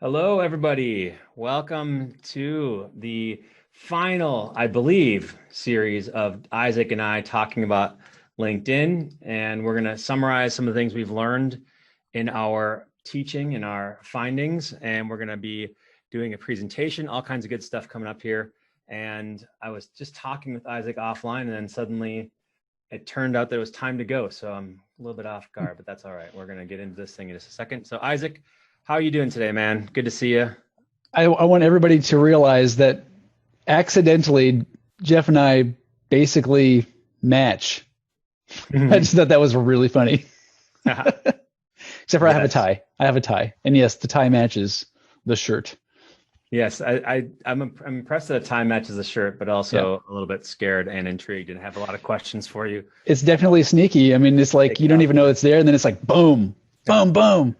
Hello, everybody. Welcome to the final, I believe, series of Isaac and I talking about LinkedIn. And we're going to summarize some of the things we've learned in our teaching and our findings. And we're going to be doing a presentation, all kinds of good stuff coming up here. And I was just talking with Isaac offline, and then suddenly it turned out that it was time to go. So I'm a little bit off guard, but that's all right. We're going to get into this thing in just a second. So Isaac, how are you doing today, man? Good to see you. I want everybody to realize that accidentally, Jeff and I basically match. I just thought that was really funny. Except for I have a Yes. tie. I have a tie. And yes, the tie matches the shirt. Yes, I'm impressed that a tie matches the shirt, but Yeah. also a little bit scared and intrigued and have a lot of questions for you. It's definitely sneaky. I mean, it's like Take you it don't off. even know it's there, and then it's like boom, Yeah. boom, boom.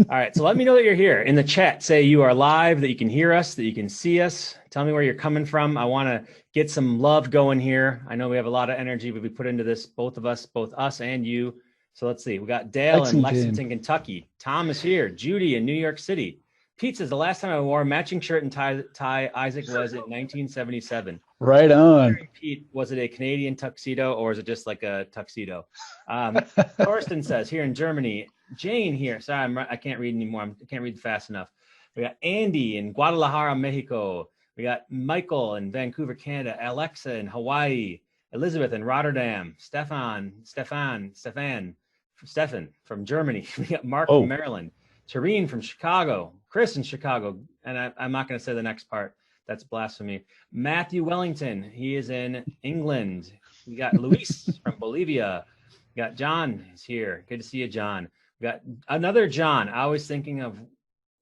All right, so let me know that you're here. In the chat, say you are live, that you can hear us, that you can see us. Tell me where you're coming from. I want to get some love going here. I know we have a lot of energy, but we put into this, both of us, both us and you. So let's see. We got Dale in Lexington. Lexington, Kentucky. Tom is here. Judy in New York City. Pete says the last time I wore a matching shirt and tie Isaac was in 1977. So Right on. Pete, was it a Canadian tuxedo or is it just like a tuxedo? Thorsten says here in Germany. Jane here. Sorry, I can't read anymore. I can't read fast enough. We got Andy in Guadalajara, Mexico. We got Michael in Vancouver, Canada. Alexa in Hawaii. Elizabeth in Rotterdam. Stefan from Germany. We got Mark from Oh, Maryland. Tareen from Chicago. Chris in Chicago. And I'm not going to say the next part. That's blasphemy. Matthew Wellington. He is in England. We got Luis from Bolivia. We got John is here. Good to see you, John. We got another John. I was thinking of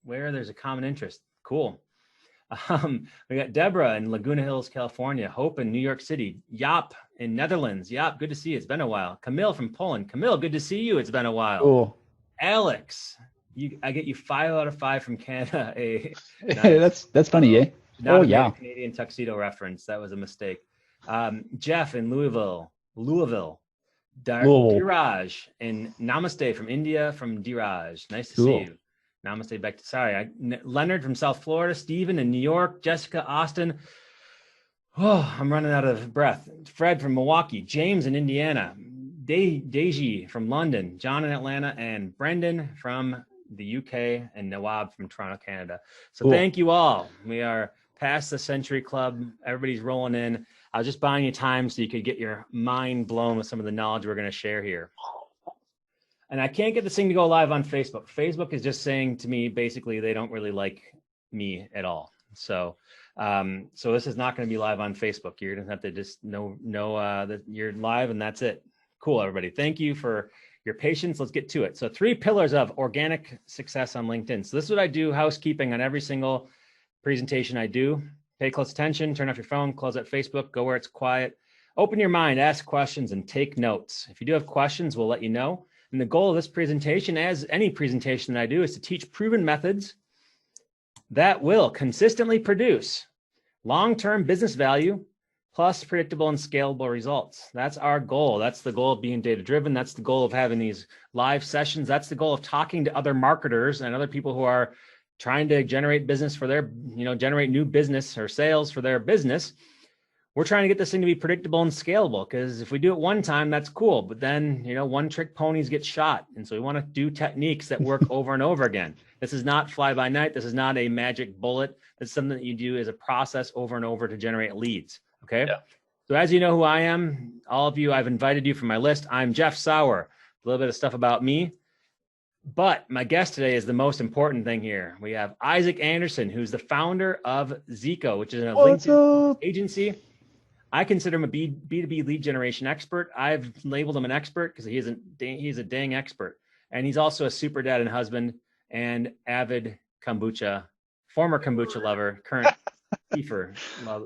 where there's a common interest. Cool. We got Deborah in Laguna Hills, California. Hope in New York City. Yop in Netherlands. Yop, good to see you. It's been a while. Camille from Poland. Camille, good to see you. It's been a while. cool. Alex, I get you 5 out of 5 from Canada. Nice. That's funny, eh? Not Oh have made a yeah. Canadian tuxedo reference. That was a mistake. Jeff in Louisville. Louisville. Diraj and Namaste from India from Diraj. Nice to see Cool. you. Namaste back to, Leonard from South Florida, Stephen in New York, Jessica, Austin. Oh, I'm running out of breath. Fred from Milwaukee, James in Indiana, Deji from London, John in Atlanta, and Brendan from the UK, and Nawab from Toronto, Canada. So Cool. thank you all. We are past the Century Club. Everybody's rolling in. I was just buying you time so you could get your mind blown with some of the knowledge we're going to share here. And I can't get this thing to go live on Facebook. Facebook is just saying to me, basically, they don't really like me at all. So this is not going to be live on Facebook. You're going to have to just know that you're live, and that's it. Cool, everybody. Thank you for your patience. Let's get to it. So 3 pillars of organic success on LinkedIn. So this is what I do, housekeeping on every single presentation I do. Pay close attention, turn off your phone, close out Facebook, go where it's quiet. Open your mind, ask questions, and take notes. If you do have questions, we'll let you know. And the goal of this presentation, as any presentation that I do, is to teach proven methods that will consistently produce long-term business value plus predictable and scalable results. That's our goal. That's the goal of being data-driven. That's the goal of having these live sessions. That's the goal of talking to other marketers and other people who are trying to generate business for their, generate new business or sales for their business. We're trying to get this thing to be predictable and scalable, because if we do it one time, that's cool. But then, one-trick ponies get shot. And so we want to do techniques that work over and over again. This is not fly by night. This is not a magic bullet. It's something that you do as a process over and over to generate leads. Okay. Yeah. So as you know who I am, all of you, I've invited you from my list. I'm Jeff Sauer. A little bit of stuff about me. But my guest today is the most important thing here. We have Isaac Anderson, who's the founder of Zico, which is a What's LinkedIn up? agency. I consider him a B2B lead generation expert. I've labeled him an expert because he's a dang expert. And he's also a super dad and husband and avid former kombucha lover, current kefir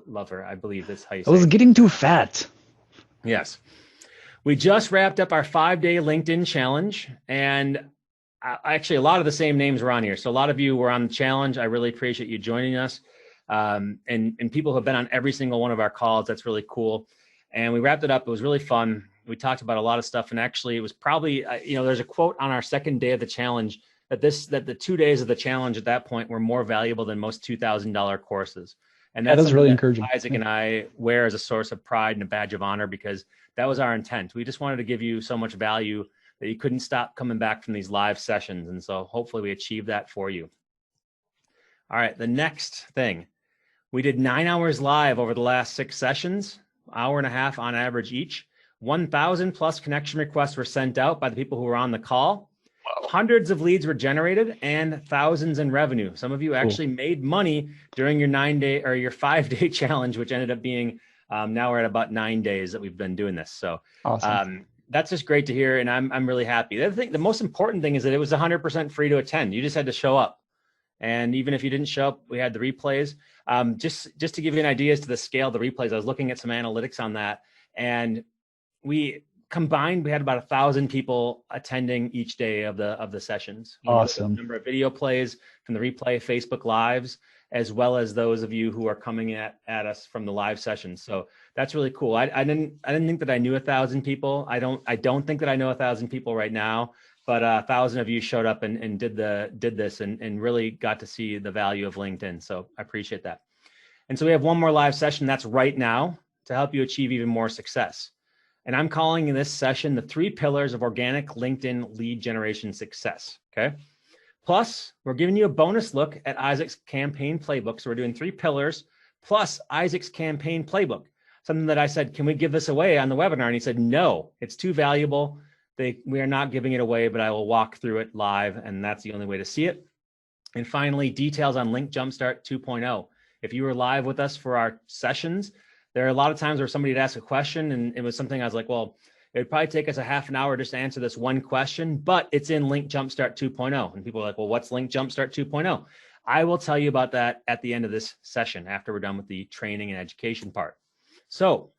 lover, I believe that's how you I say was it. getting too fat. Yes. We just wrapped up our 5-day LinkedIn challenge, and actually a lot of the same names were on here. So a lot of you were on the challenge. I really appreciate you joining us. And people who have been on every single one of our calls. That's really cool. And we wrapped it up. It was really fun. We talked about a lot of stuff. And actually it was probably, there's a quote on our second day of the challenge that the 2 days of the challenge at that point were more valuable than most $2,000 courses. And that's really encouraging. Isaac and I wear as a source of pride and a badge of honor, because that was our intent. We just wanted to give you so much value that you couldn't stop coming back from these live sessions. And so hopefully we achieved that for you. All right, the next thing. We did 9 hours live over the last 6 sessions, hour and a half on average each. 1,000 plus connection requests were sent out by the people who were on the call. Wow. Hundreds of leads were generated and thousands in revenue. Some of you actually made money during your 9-day or your 5-day challenge, which ended up being, now we're at about 9 days that we've been doing this. So awesome. That's just great to hear. And I'm really happy. The most important thing is that it was 100% free to attend. You just had to show up. And even if you didn't show up, we had the replays. Just to give you an idea as to the scale of the replays, I was looking at some analytics on that, and we combined, we had about 1,000 people attending each day of the sessions. Awesome. Number of video plays from the replay, Facebook Lives, as well as those of you who are coming at us from the live sessions. So that's really cool. I didn't think that I knew 1,000 people. I don't think that I know 1,000 people right now. But 1,000 of you showed up and did this and really got to see the value of LinkedIn. So I appreciate that. And so we have one more live session that's right now to help you achieve even more success. And I'm calling this session the 3 pillars of organic LinkedIn lead generation success. Okay. Plus, we're giving you a bonus look at Isaac's campaign playbook. So we're doing 3 pillars plus Isaac's campaign playbook. Something that I said, can we give this away on the webinar? And he said, no, it's too valuable. We are not giving it away, but I will walk through it live, and that's the only way to see it. And finally, details on Link Jumpstart 2.0. If you were live with us for our sessions, there are a lot of times where somebody would ask a question, and it was something I was like, well, it would probably take us a half an hour just to answer this one question, but it's in Link Jumpstart 2.0. And people are like, well, what's Link Jumpstart 2.0? I will tell you about that at the end of this session after we're done with the training and education part. So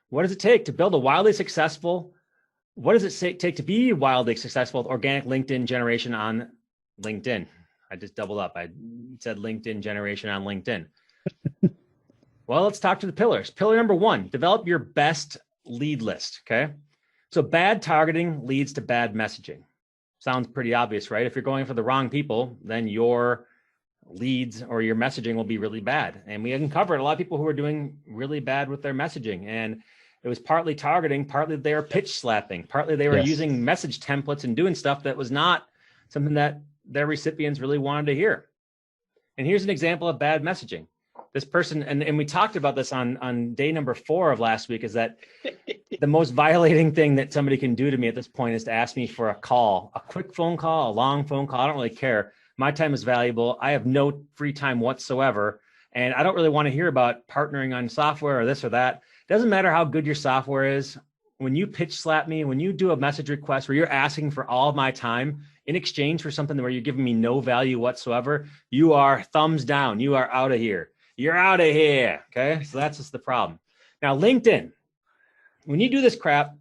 what does it take to build a wildly successful What does it take to be wildly successful with organic LinkedIn generation on LinkedIn? I just doubled up. I said LinkedIn generation on LinkedIn. Well, let's talk to the pillars. Pillar number 1, develop your best lead list, okay? So bad targeting leads to bad messaging. Sounds pretty obvious, right? If you're going for the wrong people, then your leads or your messaging will be really bad. And we uncovered a lot of people who are doing really bad with their messaging. And it was partly targeting, partly they were pitch slapping, partly they were using message templates and doing stuff that was not something that their recipients really wanted to hear. And here's an example of bad messaging. This person, and we talked about this on day number 4 of last week, is that the most violating thing that somebody can do to me at this point is to ask me for a call, a quick phone call, a long phone call. I don't really care. My time is valuable. I have no free time whatsoever. And I don't really want to hear about partnering on software or this or that. Doesn't matter how good your software is. When you pitch slap me, when you do a message request where you're asking for all of my time in exchange for something where you're giving me no value whatsoever, you are thumbs down. You are out of here. You're out of here. Okay. So that's just the problem. Now, LinkedIn, when you do this crap,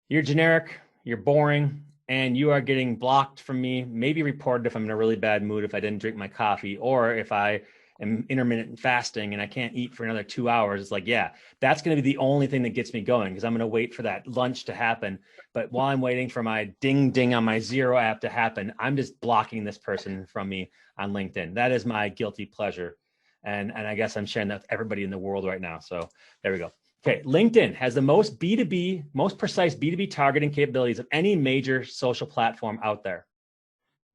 you're generic, you're boring, and you are getting blocked from me, maybe reported if I'm in a really bad mood, if I didn't drink my coffee, or if I am intermittent fasting and I can't eat for another 2 hours. It's like, yeah, that's going to be the only thing that gets me going, because I'm going to wait for that lunch to happen. But while I'm waiting for my ding ding on my Zero app to happen, I'm just blocking this person from me on LinkedIn. That is my guilty pleasure. And I guess I'm sharing that with everybody in the world right now. So there we go. Okay. LinkedIn has the most B2B, most precise B2B targeting capabilities of any major social platform out there.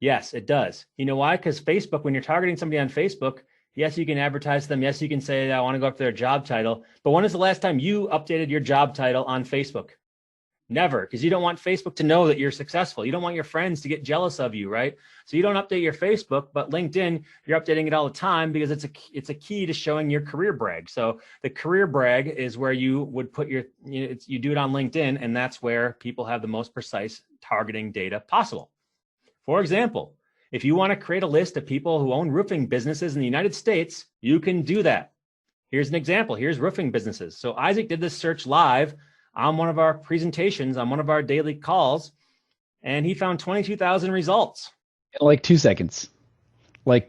Yes, it does. You know why? Because Facebook, when you're targeting somebody on Facebook, yes, you can advertise to them. Yes, you can say, I want to go up to their job title. But when is the last time you updated your job title on Facebook? Never, because you don't want Facebook to know that you're successful. You don't want your friends to get jealous of you, right? So you don't update your Facebook, but LinkedIn, you're updating it all the time because it's a key to showing your career brag. So the career brag is where you would put your, you do it on LinkedIn, and that's where people have the most precise targeting data possible. For example, if you want to create a list of people who own roofing businesses in the United States, you can do that. Here's an example. Here's roofing businesses. So Isaac did this search live on one of our presentations, on one of our daily calls, and he found 22,000 results. In like 2 seconds. And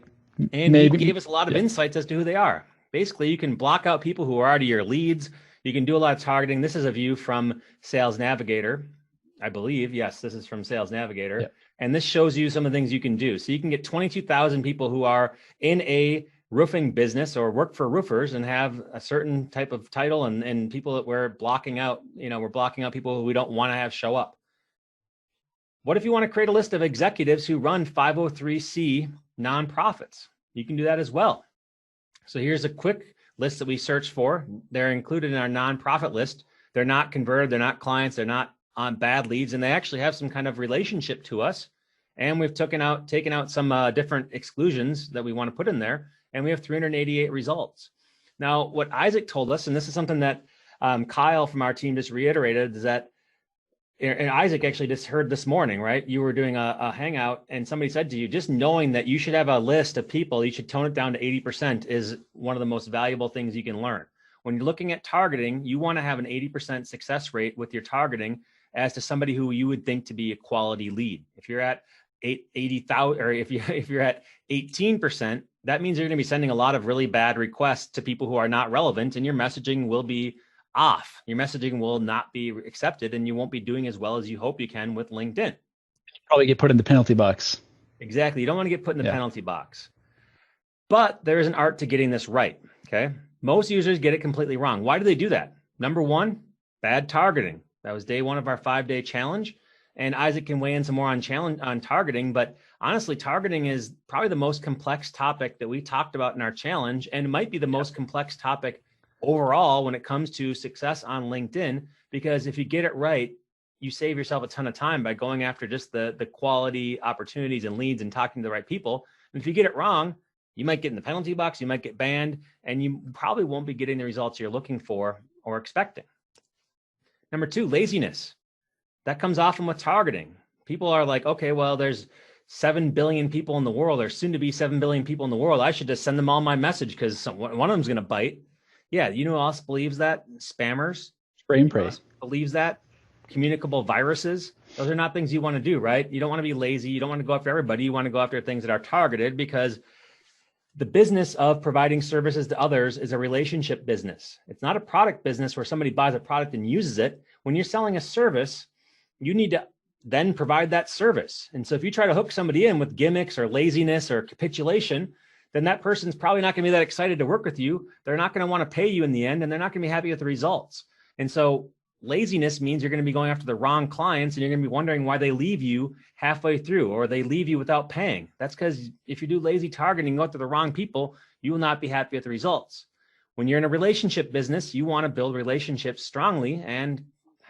maybe he gave us a lot of insights as to who they are. Basically, you can block out people who are already your leads. You can do a lot of targeting. This is a view from Sales Navigator. I believe. Yes, this is from Sales Navigator. Yep. And this shows you some of the things you can do. So you can get 22,000 people who are in a roofing business or work for roofers and have a certain type of title, and people that we're blocking out, we're blocking out people who we don't want to have show up. What if you want to create a list of executives who run 503c nonprofits? You can do that as well. So here's a quick list that we searched for. They're included in our nonprofit list. They're not converted, they're not clients, they're not on bad leads, and they actually have some kind of relationship to us. And we've taken out some different exclusions that we want to put in there, and we have 388 results. Now, what Isaac told us, and this is something that Kyle from our team just reiterated, is that, and Isaac actually just heard this morning, right? You were doing a hangout and somebody said to you, just knowing that you should have a list of people, you should tone it down to 80% is one of the most valuable things you can learn. When you're looking at targeting, you want to have an 80% success rate with your targeting as to somebody who you would think to be a quality lead. If you're at 80,000, or if you're at 18%, that means you're going to be sending a lot of really bad requests to people who are not relevant, and your messaging will be off. Your messaging will not be accepted, and you won't be doing as well as you hope you can with LinkedIn. You probably get put in the penalty box. Exactly. You don't want to get put in the penalty box. But there is an art to getting this right. Okay. Most users get it completely wrong. Why do they do that? Number one, bad targeting. That was day one of our 5-day challenge. And Isaac can weigh in some more on targeting, but honestly, targeting is probably the most complex topic that we talked about in our challenge, and it might be the most complex topic overall when it comes to success on LinkedIn, because if you get it right, you save yourself a ton of time by going after just the quality opportunities and leads and talking to the right people. And if you get it wrong, you might get in the penalty box, you might get banned, and you probably won't be getting the results you're looking for or expecting. Number two, laziness. That comes often with targeting. People are like, okay, well, there's 7 billion people in the world, or soon to be 7 billion people in the world. I should just send them all my message because one of them's going to bite. Yeah, you know who else believes that? Spammers. Spray and pray. Believes that. Communicable viruses. Those are not things you want to do, right? You don't want to be lazy. You don't want to go after everybody. You want to go after things that are targeted, because the business of providing services to others is a relationship business. It's not a product business where somebody buys a product and uses it. When you're selling a service, you need to then provide that service. And so if you try to hook somebody in with gimmicks or laziness or capitulation, then that person's probably not going to be that excited to work with you. They're not going to want to pay you in the end, and they're not going to be happy with the results. And so laziness means you're going to be going after the wrong clients, and you're going to be wondering why they leave you halfway through, or they leave you without paying. That's because if you do lazy targeting and go after the wrong people, you will not be happy with the results. When you're in a relationship business, you want to build relationships strongly. And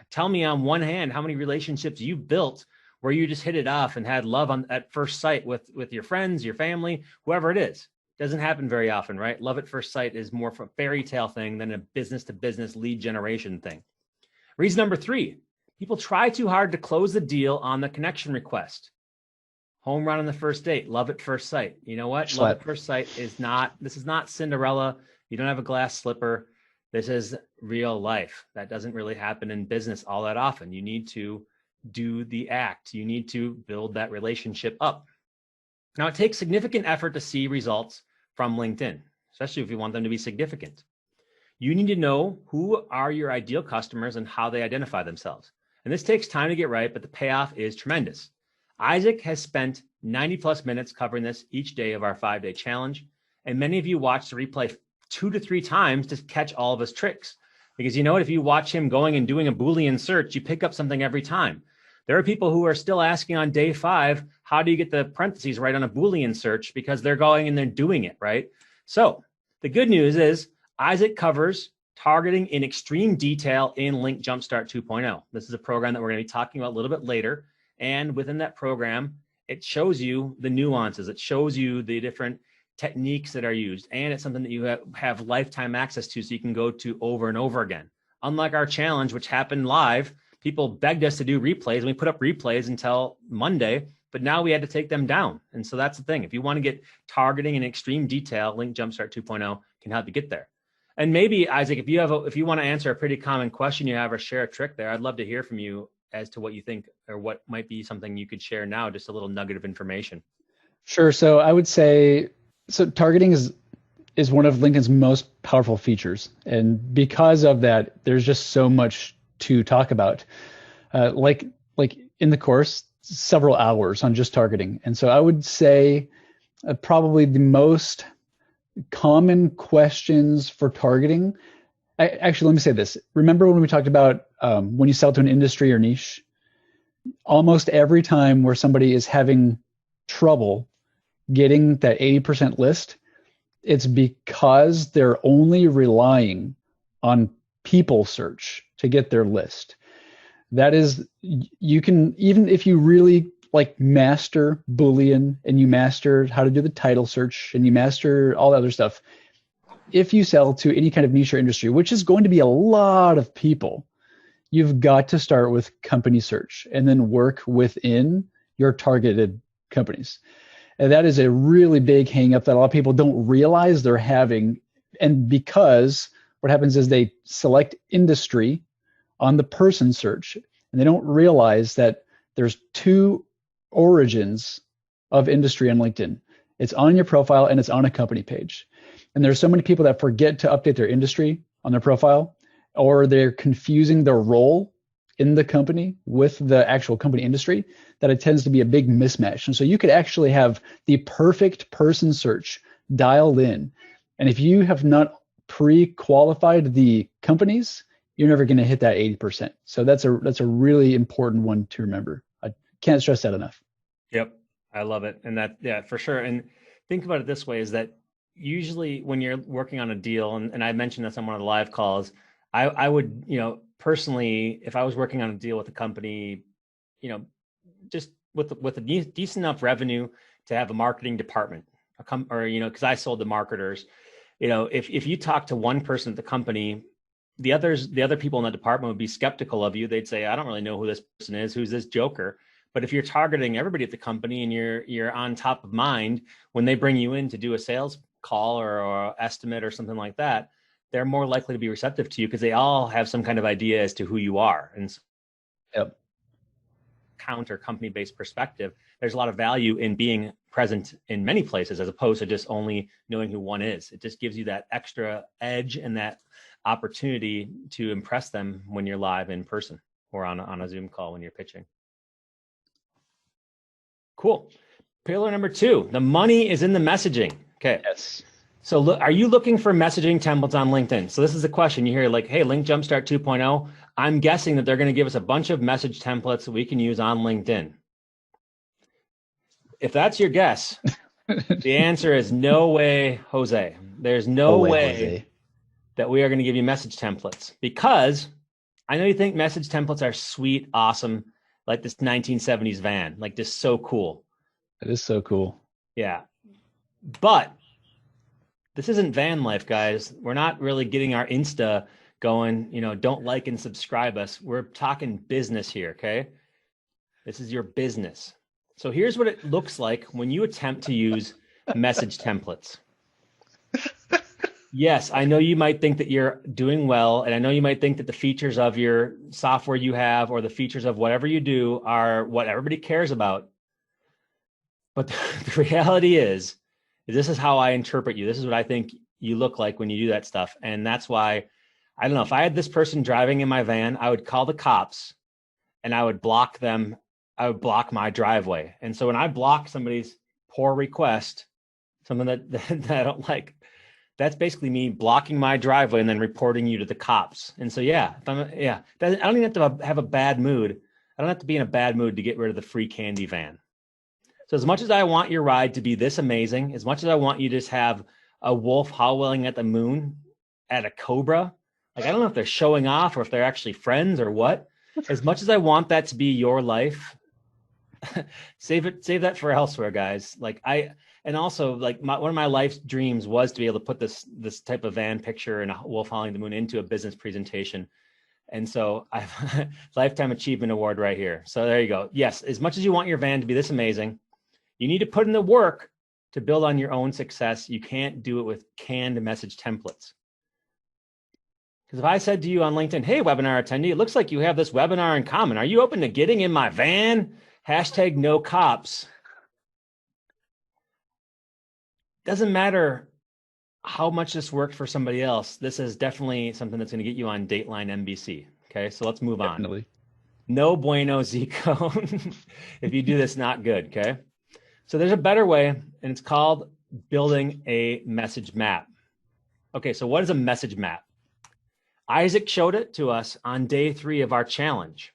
tell me on one hand how many relationships you've built where you just hit it off and had love at first sight with your friends, your family, whoever it is. Doesn't happen very often, right? Love at first sight is more of a fairy tale thing than a business to business lead generation thing. Reason number 3, people try too hard to close the deal on the connection request. Home run on the first date, love at first sight. You know what? Love at first sight this is not Cinderella. You don't have a glass slipper. This is real life. That doesn't really happen in business all that often. You need to do the act. You need to build that relationship up. Now, it takes significant effort to see results from LinkedIn, especially if you want them to be significant. You need to know who are your ideal customers and how they identify themselves. And this takes time to get right, but the payoff is tremendous. Isaac has spent 90 plus minutes covering this each day of our 5-day challenge. And many of you watch the replay 2 to 3 times to catch all of his tricks. Because you know what? If you watch him going and doing a Boolean search, you pick up something every time. There are people who are still asking on day 5, how do you get the parentheses right on a Boolean search? Because they're going and they're doing it, right? So the good news is Isaac covers targeting in extreme detail in Link Jumpstart 2.0. This is a program that we're going to be talking about a little bit later. And within that program, it shows you the nuances. It shows you the different techniques that are used. And it's something that you have lifetime access to, so you can go to over and over again. Unlike our challenge, which happened live, people begged us to do replays, and we put up replays until Monday, but now we had to take them down. And so that's the thing. If you want to get targeting in extreme detail, Link Jumpstart 2.0 can help you get there. And maybe, Isaac, if you want to answer a pretty common question you have or share a trick there, I'd love to hear from you as to what you think, or what might be something you could share now, just a little nugget of information. Sure. So I would say, targeting is one of LinkedIn's most powerful features. And because of that, there's just so much to talk about. Like like in the course several hours on just targeting. And so I would say probably the most common questions for targeting. Actually, let me say this. Remember when we talked about when you sell to an industry or niche? Almost every time where somebody is having trouble getting that 80% list, it's because they're only relying on people search to get their list. That is, you can, even if you really like master Boolean and you master how to do the title search and you master all the other stuff, if you sell to any kind of niche or industry, which is going to be a lot of people, you've got to start with company search and then work within your targeted companies. And that is a really big hang up that a lot of people don't realize they're having. And because what happens is they select industry on the person search, and they don't realize that there's two origins of industry on LinkedIn. It's on your profile and it's on a company page. And there's so many people that forget to update their industry on their profile, or they're confusing their role in the company with the actual company industry, that it tends to be a big mismatch. And so you could actually have the perfect person search dialed in. And if you have not pre-qualified the companies, you're never going to hit that 80%. So that's a really important one to remember. I can't stress that enough. Yep. I love it. And that, yeah, for sure. And think about it this way, is that usually when you're working on a deal, and I mentioned this on one of the live calls, I would, personally, if I was working on a deal with a company, just with a decent enough revenue to have a marketing department, because I sold to marketers, if you talk to one person at the company, the other people in the department would be skeptical of you. They'd say, I don't really know who this person is. Who's this joker? But if you're targeting everybody at the company and you're on top of mind when they bring you in to do a sales call or estimate or something like that, they're more likely to be receptive to you because they all have some kind of idea as to who you are. And so, yep. Counter company-based perspective, there's a lot of value in being present in many places as opposed to just only knowing who one is. It just gives you that extra edge and that opportunity to impress them when you're live in person or on a Zoom call when you're pitching. Cool. Pillar number 2, the money is in the messaging. Okay. Yes. So look, are you looking for messaging templates on LinkedIn? So this is a question you hear, like, hey, Link Jumpstart 2.0. I'm guessing that they're going to give us a bunch of message templates that we can use on LinkedIn. If that's your guess, the answer is no way, Jose. There's no way Jose, that we are going to give you message templates, because I know you think message templates are sweet, awesome, like this 1970s van, like just so cool. It is so cool. Yeah. But this isn't van life, guys. We're not really getting our Insta going, don't like and subscribe us. We're talking business here, okay? This is your business. So here's what it looks like when you attempt to use message templates. Yes, I know you might think that you're doing well, and I know you might think that the features of your software you have or the features of whatever you do are what everybody cares about. But the reality is this is how I interpret you. This is what I think you look like when you do that stuff. And that's why, I don't know, if I had this person driving in my van, I would call the cops and I would block them. I would block my driveway. And so when I block somebody's poor request, something that I don't like, that's basically me blocking my driveway and then reporting you to the cops. And so, I don't even have to have a bad mood. I don't have to be in a bad mood to get rid of the free candy van. So as much as I want your ride to be this amazing, as much as I want you to just have a wolf howling at the moon at a cobra, like I don't know if they're showing off or if they're actually friends or what. As much as I want that to be your life, save that for elsewhere, guys. And also like one of my life's dreams was to be able to put this type of van picture and a wolf howling the moon into a business presentation. And so I have lifetime achievement award right here. So there you go. Yes, as much as you want your van to be this amazing, you need to put in the work to build on your own success. You can't do it with canned message templates. Because if I said to you on LinkedIn, hey, webinar attendee, it looks like you have this webinar in common. Are you open to getting in my van? #no cops. Doesn't matter how much this worked for somebody else. This is definitely something that's going to get you on Dateline NBC. Okay, so let's move on. No bueno, Zico. If you do this, not good. Okay. So there's a better way, and it's called building a message map. Okay. So what is a message map? Isaac showed it to us on day 3 of our challenge.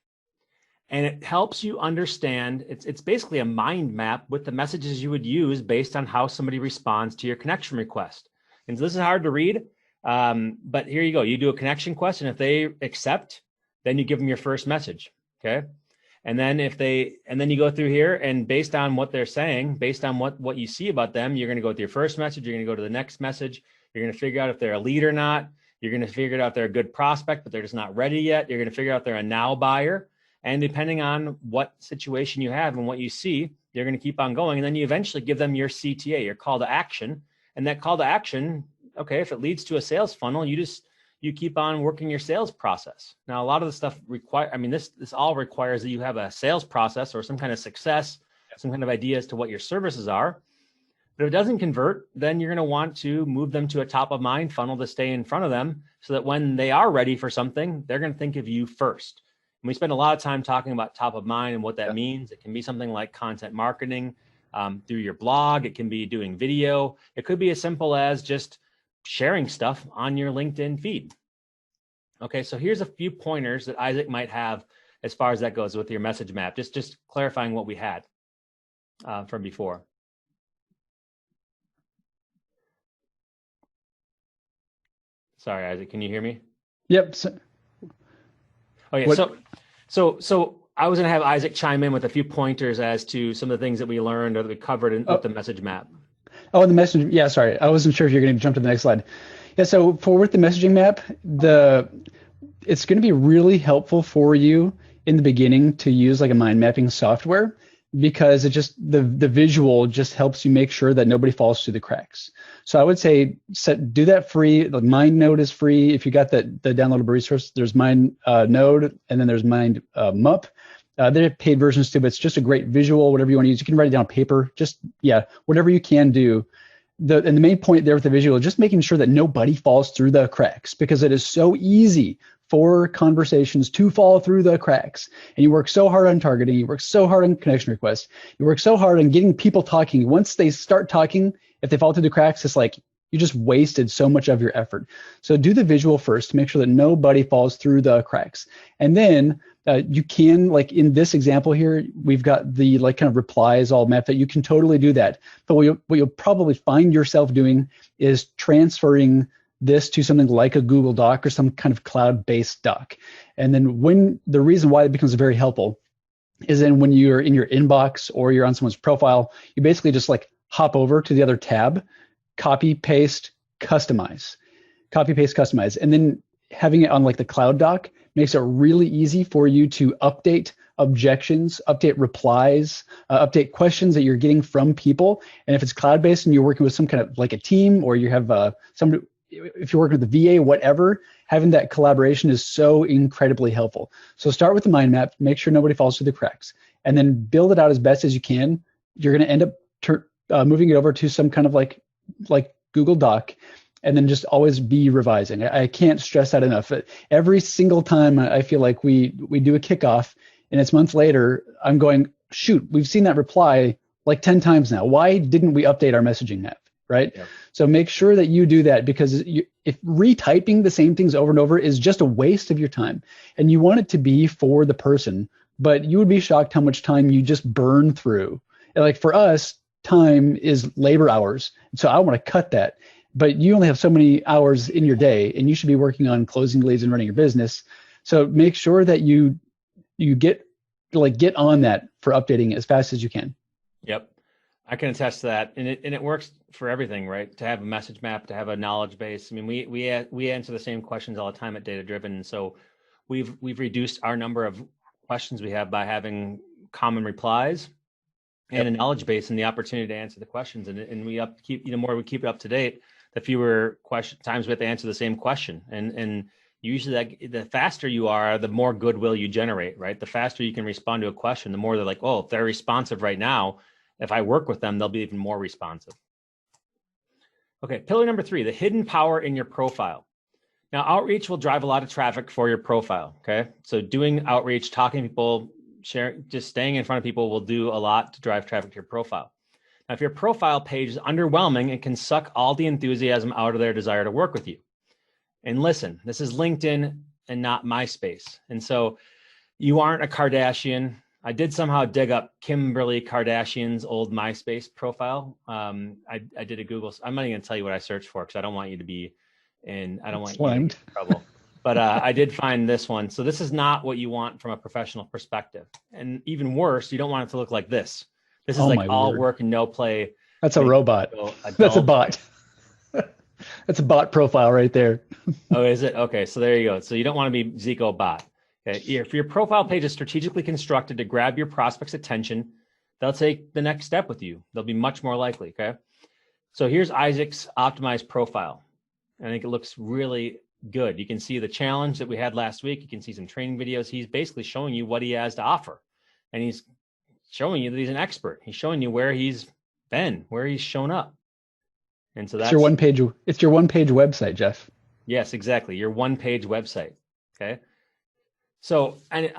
And it helps you understand, it's basically a mind map with the messages you would use based on how somebody responds to your connection request. And so this is hard to read, but here you go. You do a connection request, and if they accept, then you give them your first message, okay? And then you go through here, and based on what they're saying, based on what you see about them, you're gonna go with your first message, you're gonna go to the next message, you're gonna figure out if they're a lead or not, you're gonna figure out if they're a good prospect, but they're just not ready yet, you're gonna figure out if they're a now buyer. And depending on what situation you have and what you see, you're going to keep on going. And then you eventually give them your CTA, your call to action. And that call to action, okay, if it leads to a sales funnel, you keep on working your sales process. Now, a lot of the stuff this all requires that you have a sales process or some kind of success, some kind of idea as to what your services are. But if it doesn't convert, then you're going to want to move them to a top of mind funnel to stay in front of them so that when they are ready for something, they're going to think of you first. And we spend a lot of time talking about top of mind and what that means. It can be something like content marketing through your blog. It can be doing video. It could be as simple as just sharing stuff on your LinkedIn feed. Okay, so here's a few pointers that Isaac might have as far as that goes with your message map. Just clarifying what we had from before. Sorry, Isaac, can you hear me? Yep. Okay, so I was going to have Isaac chime in with a few pointers as to some of the things that we learned or that we covered with the message map. Oh, the message. Yeah, sorry. I wasn't sure if you're going to jump to the next slide. Yeah, so with the messaging map, it's going to be really helpful for you in the beginning to use like a mind mapping software, because it just the visual just helps you make sure that nobody falls through the cracks. So I would say do that free. The MindNode is free. If you got the downloadable resource, there's MindNode, and then there's MindMup. There are paid versions too, but it's just a great visual. Whatever you want to use, you can write it down on paper. Just whatever you can do. And the main point there with the visual is just making sure that nobody falls through the cracks, because it is so easy for conversations to fall through the cracks. And you work so hard on targeting, you work so hard on connection requests, you work so hard on getting people talking. Once they start talking, if they fall through the cracks, it's like you just wasted so much of your effort. So do the visual first to make sure that nobody falls through the cracks. And then you can, like in this example here, we've got the like kind of replies all mapped that you can totally do that. But what you'll probably find yourself doing is transferring this to something like a Google Doc or some kind of cloud-based doc. And then the reason why it becomes very helpful is then when you're in your inbox or you're on someone's profile, you basically just like hop over to the other tab, copy, paste, customize. And then having it on like the cloud doc makes it really easy for you to update objections, update replies, update questions that you're getting from people. And if it's cloud-based and you're working with some kind of like a team, or you have somebody, if you're working with the VA, whatever, having that collaboration is so incredibly helpful. So start with the mind map, make sure nobody falls through the cracks, and then build it out as best as you can. You're going to end up moving it over to some kind of like Google Doc, and then just always be revising. I can't stress that enough. Every single time I feel like we do a kickoff and it's months later, I'm going, shoot, we've seen that reply like 10 times now. Why didn't we update our messaging map? Right? Yep. So make sure that you do that, because if retyping the same things over and over is just a waste of your time, and you want it to be for the person, but you would be shocked how much time you just burn through. And like for us, time is labor hours. So I want to cut that, but you only have so many hours in your day, and you should be working on closing leads and running your business. So make sure that you get on that for updating as fast as you can. Yep. I can attest to that, and it works for everything, right? To have a message map, to have a knowledge base. I mean, we answer the same questions all the time at Data Driven, so we've reduced our number of questions we have by having common replies and a knowledge base and the opportunity to answer the questions. And the more we keep it up to date, the fewer times we have to answer the same question. And usually the faster you are, the more goodwill you generate, right? The faster you can respond to a question, the more they're like, oh, if they're responsive right now, if I work with them, they'll be even more responsive. Okay, pillar number 3, the hidden power in your profile. Now, outreach will drive a lot of traffic for your profile. Okay. So doing outreach, talking to people, sharing, just staying in front of people will do a lot to drive traffic to your profile. Now, if your profile page is underwhelming, it can suck all the enthusiasm out of their desire to work with you. And listen, this is LinkedIn and not MySpace. And so you aren't a Kardashian. I did somehow dig up Kimberly Kardashian's old MySpace profile. I did a Google. I'm not even going to tell you what I searched for because I don't want you to be I don't want you to get in trouble. But I did find this one. So this is not what you want from a professional perspective. And even worse, you don't want it to look like this. This is like all work and no play. That's a robot. That's a bot. That's a bot profile right there. Oh, is it? Okay, so there you go. So you don't want to be Zico bot. Okay. If your profile page is strategically constructed to grab your prospect's attention, they'll take the next step with you. They'll be much more likely. Okay. So here's Isaac's optimized profile. I think it looks really good. You can see the challenge that we had last week. You can see some training videos. He's basically showing you what he has to offer. And he's showing you that he's an expert. He's showing you where he's been, where he's shown up. And so that's your one page. It's your one page website, Jeff. Yes, exactly. Your one page website. Okay. So, and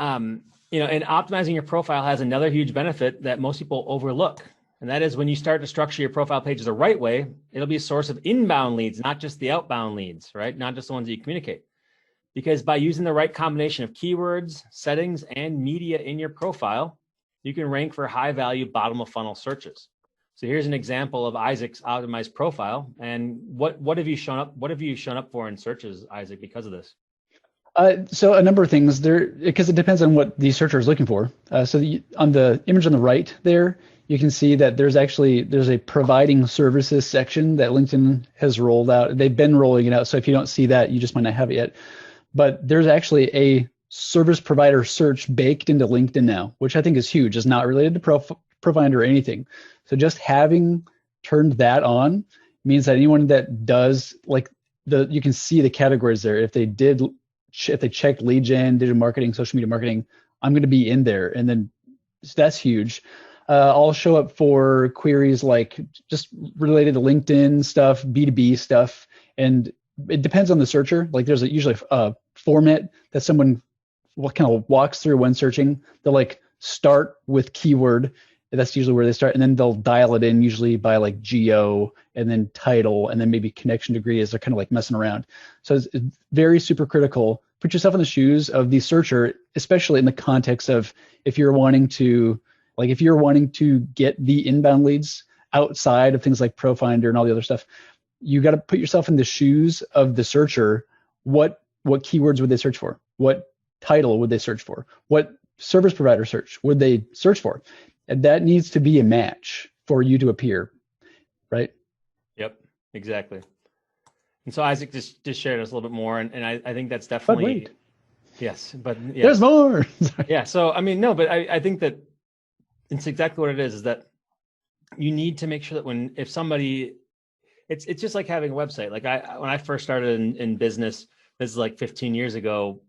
optimizing your profile has another huge benefit that most people overlook. And that is when you start to structure your profile pages the right way, it'll be a source of inbound leads, not just the outbound leads, right? Not just the ones that you communicate. Because by using the right combination of keywords, settings, and media in your profile, you can rank for high value bottom of funnel searches. So here's an example of Isaac's optimized profile. And what have you shown up? What have you shown up for in searches, Isaac, because of this? So a number of things there, because it depends on what the searcher is looking for. On the image on the right there, you can see that there's a providing services section that LinkedIn has rolled out. They've been rolling it out. So if you don't see that, you just might not have it yet. But there's actually a service provider search baked into LinkedIn now, which I think is huge. It's not related to Profinder or anything. So just having turned that on means that anyone that does you can see the categories there. If they checked lead gen, digital marketing, social media marketing, I'm going to be in there. And then so that's huge. I'll show up for queries like just related to LinkedIn stuff, B2B stuff. And it depends on the searcher. Like there's usually a format that someone kind of walks through when searching. They'll start with keyword. That's usually where they start. And then they'll dial it in usually by geo and then title and then maybe connection degree as they're kind of messing around. So it's very super critical. Put yourself in the shoes of the searcher, especially in the context of if you're wanting to get the inbound leads outside of things like Profinder and all the other stuff, you got to put yourself in the shoes of the searcher. What keywords would they search for? What title would they search for? What service provider search would they search for? And that needs to be a match for you to appear, right? Yep, exactly. And so Isaac just shared us a little bit more, and I think that's definitely. But wait. Yes, but yes. There's more. Yeah. So but I think that it's exactly what it is that you need to make sure that if somebody, it's just like having a website. When I first started in business, this is 15 years ago,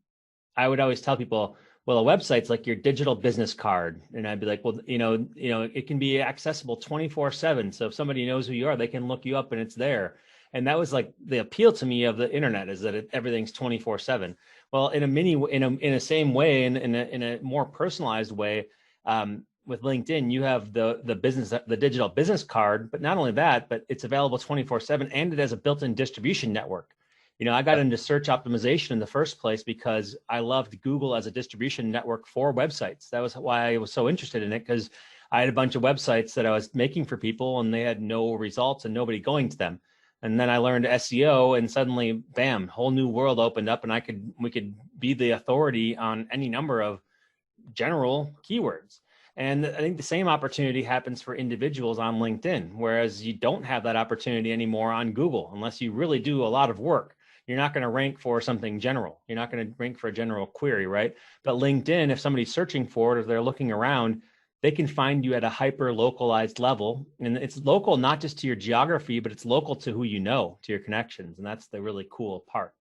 I would always tell people, well, a website's like your digital business card. And I'd be like, well, it can be accessible 24/7. So if somebody knows who you are, they can look you up and it's there. And that was the appeal to me of the internet is that everything's 24/7. Well, in a same way, in a more personalized way, with LinkedIn, you have the digital business card, but not only that, but it's available 24/7 and it has a built-in distribution network. I got into search optimization in the first place because I loved Google as a distribution network for websites. That was why I was so interested in it, because I had a bunch of websites that I was making for people and they had no results and nobody going to them. And then I learned SEO and suddenly, bam, whole new world opened up and we could be the authority on any number of general keywords. And I think the same opportunity happens for individuals on LinkedIn, whereas you don't have that opportunity anymore on Google unless you really do a lot of work. You're not going to rank for something general. You're not going to rank for a general query, right? But LinkedIn, if somebody's searching for it, if they're looking around, they can find you at a hyper localized level. And it's local, not just to your geography, but it's local to who you know, to your connections. And that's the really cool part.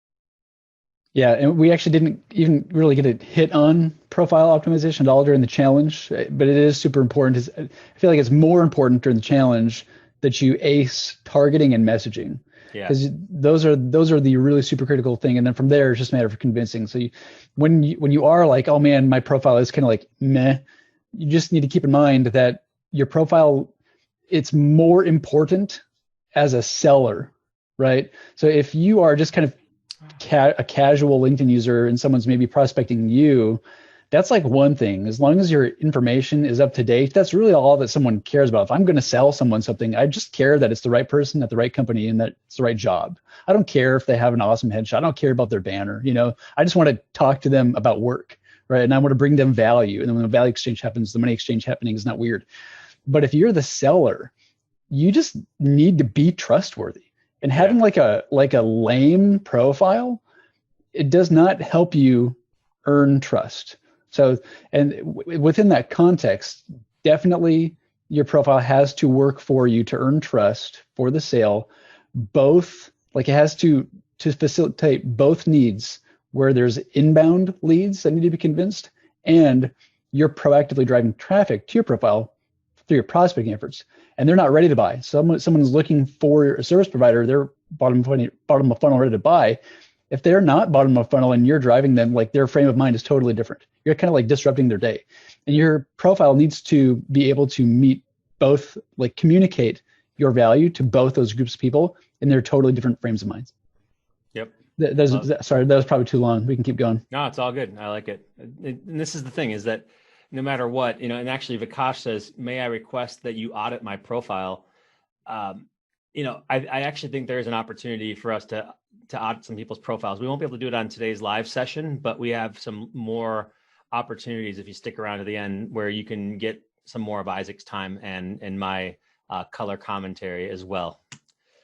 Yeah, and we actually didn't even really get a hit on profile optimization at all during the challenge, but it is super important. I feel like it's more important during the challenge that you ace targeting and messaging. Yeah. because those are the really super critical thing. And then from there, it's just a matter of convincing. So when you are like, oh man, my profile is kind of like meh, you just need to keep in mind that your profile, it's more important as a seller, right? So if you are just kind of a casual LinkedIn user and someone's maybe prospecting you, that's like one thing. As long as your information is up to date, that's really all that someone cares about. If I'm going to sell someone something, I just care that it's the right person at the right company and that it's the right job. I don't care if they have an awesome headshot. I don't care about their banner. I just want to talk to them about work, right? And I want to bring them value. And then when the value exchange happens, the money exchange happening is not weird. But if you're the seller, you just need to be trustworthy. And having like a lame profile, it does not help you earn trust. So, and within that context, definitely your profile has to work for you to earn trust for the sale. Both, like it has to facilitate both needs, where there's inbound leads that need to be convinced, and you're proactively driving traffic to your profile through your prospecting efforts. And they're not ready to buy. Someone's looking for a service provider, they're bottom of funnel ready to buy. If they're not bottom of funnel and you're driving them, like their frame of mind is totally different. You're kind of like disrupting their day. And your profile needs to be able to meet both, like communicate your value to both those groups of people in their totally different frames of minds. Yep. Sorry, that was probably too long. We can keep going. No, it's all good. I like it. And this is the thing, is that no matter what, and actually Vikash says, may I request that you audit my profile? I actually think there's an opportunity for us to audit some people's profiles. We won't be able to do it on today's live session, but we have some more opportunities if you stick around to the end, where you can get some more of Isaac's time and my color commentary as well.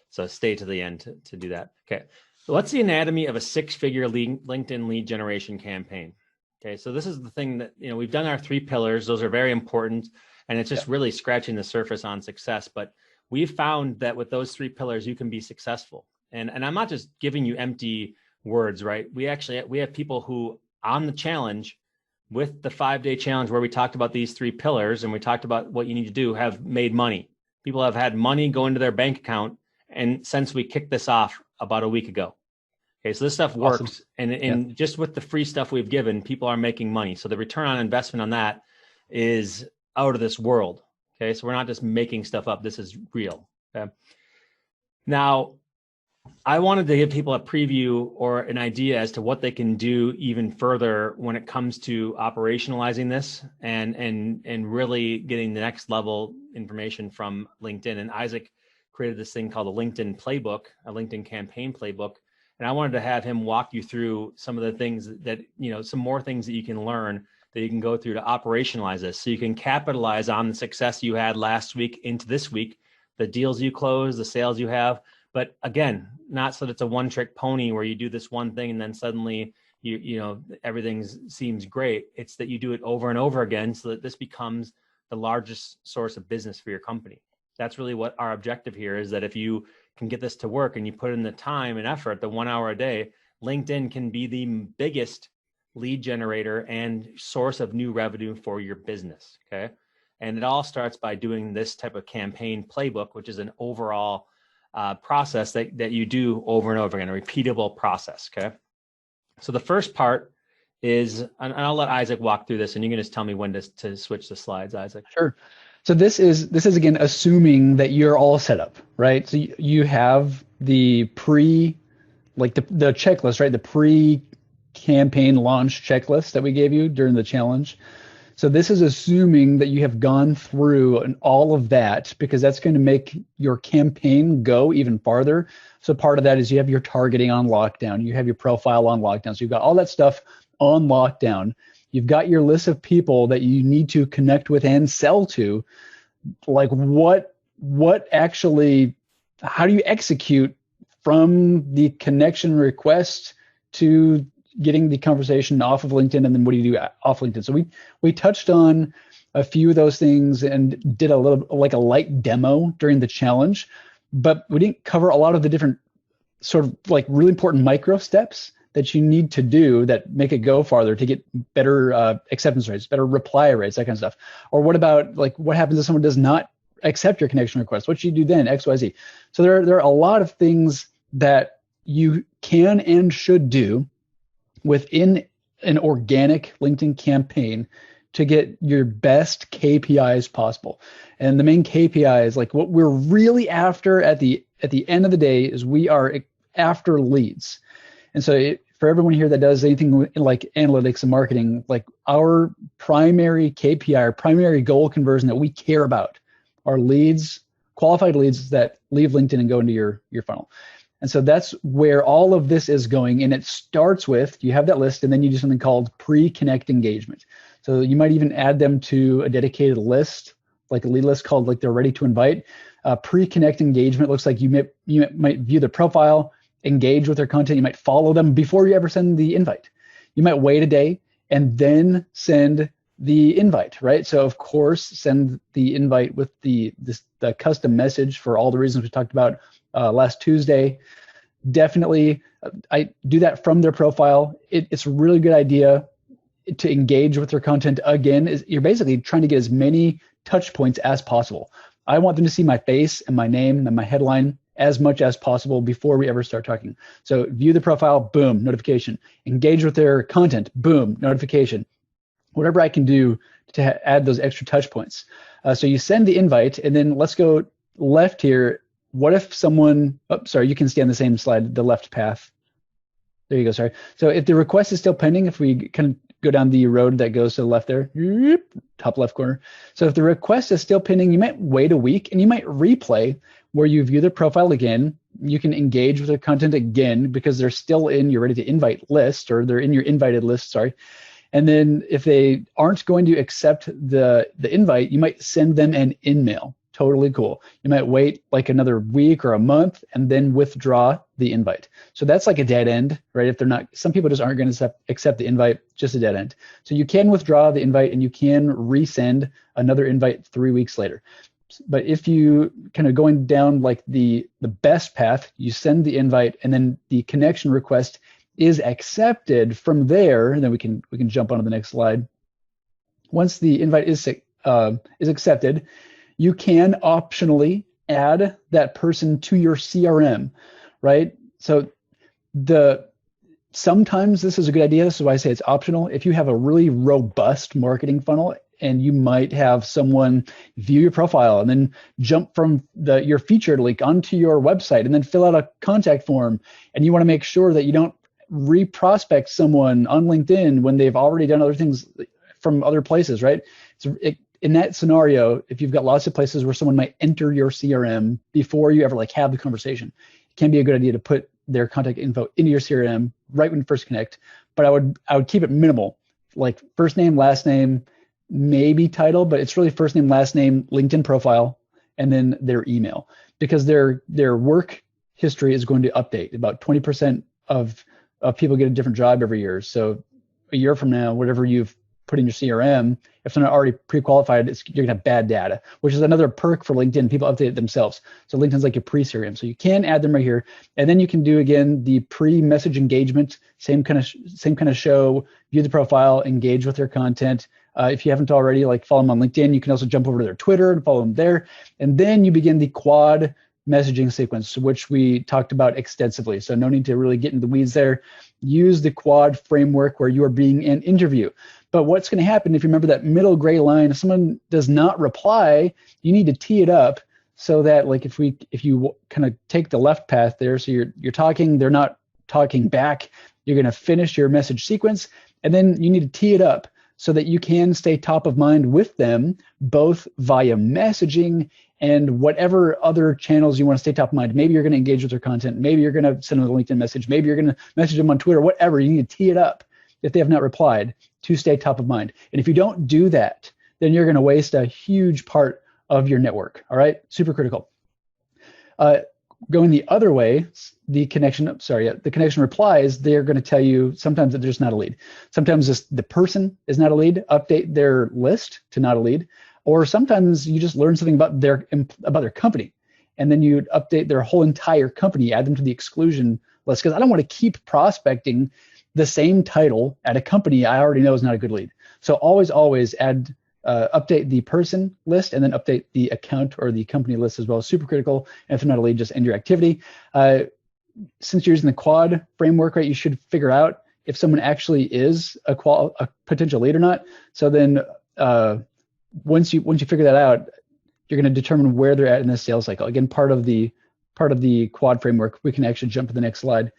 So stay to the end to do that. Okay. So what's the anatomy of a 6-figure LinkedIn lead generation campaign? Okay. So this is the thing that, we've done our 3 pillars. Those are very important. And it's just really scratching the surface on success. But we've found that with those 3 pillars, you can be successful. And I'm not just giving you empty words, right? We have people who on the challenge, with the 5-day challenge where we talked about these 3 pillars and we talked about what you need to do, have made money. People have had money go into their bank account. And since we kicked this off about a week ago. Okay, so this stuff works. Awesome. And just with the free stuff we've given, people are making money. So the return on investment on that is out of this world. Okay, so we're not just making stuff up. This is real. Okay. Now, I wanted to give people a preview or an idea as to what they can do even further when it comes to operationalizing this and really getting the next level information from LinkedIn. And Isaac created this thing called a LinkedIn playbook, a LinkedIn campaign playbook. And I wanted to have him walk you through some of the things that, some more things that you can learn that you can go through to operationalize this. So you can capitalize on the success you had last week into this week, the deals you close, the sales you have. But again, not so that it's a one-trick pony where you do this one thing and then suddenly everything seems great. It's that you do it over and over again so that this becomes the largest source of business for your company. That's really what our objective here is, that if you can get this to work and you put in the time and effort, the 1 hour a day, LinkedIn can be the biggest lead generator and source of new revenue for your business. Okay. And it all starts by doing this type of campaign playbook, which is an overall process that you do over and over again, a repeatable process. Okay. So the first part is, and I'll let Isaac walk through this and you can just tell me when to switch the slides, Isaac. Sure. So this is again assuming that you're all set up, right? So you have the the checklist, right? The pre-campaign launch checklist that we gave you during the challenge. So this is assuming that you have gone through and all of that, because that's going to make your campaign go even farther. So part of that is you have your targeting on lockdown, you have your profile on lockdown. So you've got all that stuff on lockdown. You've got your list of people that you need to connect with and sell to. Like what actually, how do you execute from the connection request to getting the conversation off of LinkedIn, and then what do you do off LinkedIn? So we touched on a few of those things and did a little, like a light demo during the challenge, but we didn't cover a lot of the different sort of like really important micro steps that you need to do that make it go farther to get better acceptance rates, better reply rates, that kind of stuff. Or what about like what happens if someone does not accept your connection request? What should you do then? X, Y, Z. So there are a lot of things that you can and should do within an organic LinkedIn campaign to get your best KPIs possible. And the main KPIs, like what we're really after at the end of the day, is we are after leads. And so for everyone here that does anything like analytics and marketing, like our primary KPI, our primary goal conversion that we care about are leads, qualified leads that leave LinkedIn and go into your funnel. And so that's where all of this is going. And it starts with, you have that list, and then you do something called pre-connect engagement. So you might even add them to a dedicated list, like a lead list called like they're ready to invite. Pre-connect engagement looks like you might view the profile, engage with their content. You might follow them before you ever send the invite. You might wait a day and then send the invite, right? So of course, send the invite with the custom message for all the reasons we talked about last Tuesday. Definitely, I do that from their profile. It's a really good idea to engage with their content. Again, you're basically trying to get as many touch points as possible. I want them to see my face and my name and my headline as much as possible before we ever start talking. So view the profile, boom, notification. Engage with their content, boom, notification. Whatever I can do to add those extra touch points. So you send the invite, and then let's go left here. What if someone, you can stay on the same slide, the left path. There you go, sorry. So if the request is still pending, if we can go down the road that goes to the left there, top left corner. So if the request is still pending, you might wait a week and you might replay where you view their profile again. You can engage with their content again because they're still in your ready to invite list, or they're in your invited list, sorry. And then if they aren't going to accept the invite, you might send them an in-mail. Totally cool. You might wait like another week or a month and then withdraw the invite. So that's like a dead end, right? If they're not, some people just aren't going to accept the invite, just a dead end. So you can withdraw the invite and you can resend another invite 3 weeks later. But if you kind of going down like the best path, you send the invite and then the connection request is accepted from there, and then we can jump on to the next slide. Once the invite is accepted, you can optionally add that person to your CRM, right? So sometimes this is a good idea. This is why I say it's optional. If you have a really robust marketing funnel and you might have someone view your profile and then jump from your featured link onto your website and then fill out a contact form, and you want to make sure that you don't re-prospect someone on LinkedIn when they've already done other things from other places, right? So in that scenario, if you've got lots of places where someone might enter your CRM before you ever like have the conversation, it can be a good idea to put their contact info into your CRM right when you first connect. But I would keep it minimal, like first name, last name, maybe title, but it's really first name, last name, LinkedIn profile, and then their email, because their work history is going to update. About 20% of people get a different job every year. So a year from now, whatever you've put in your CRM, if they're not already pre-qualified, you're gonna have bad data, which is another perk for LinkedIn. People update it themselves. So LinkedIn's like your pre-CRM. So you can add them right here. And then you can do, again, the pre-message engagement, same kind of show, view the profile, engage with their content. If you haven't already, like follow them on LinkedIn, you can also jump over to their Twitter and follow them there. And then you begin the quad messaging sequence, which we talked about extensively. So no need to really get into the weeds there. Use the quad framework where you are being an interview. But what's going to happen if you remember that middle gray line, if someone does not reply, you need to tee it up so that like if you kind of take the left path there, so you're talking, they're not talking back, you're going to finish your message sequence, and then you need to tee it up so that you can stay top of mind with them, both via messaging and whatever other channels you want to stay top of mind. Maybe you're going to engage with their content. Maybe you're going to send them a LinkedIn message. Maybe you're going to message them on Twitter, whatever. You need to tee it up if they have not replied to stay top of mind. And if you don't do that, then you're going to waste a huge part of your network. All right, super critical. Going the other way, the connection replies, they're going to tell you sometimes that there's not a lead. Sometimes the person is not a lead, update their list to not a lead. Or sometimes you just learn something about their company, and then you update their whole entire company, add them to the exclusion list, because I don't want to keep prospecting the same title at a company I already know is not a good lead. So always add, update the person list and then update the account or the company list as well. Super critical. And if they're not a lead, just end your activity. since you're using the quad framework, right, you should figure out if someone actually is a potential lead or not. So then once you figure that out, you're going to determine where they're at in the sales cycle. Again, part of the quad framework. We can actually jump to the next slide.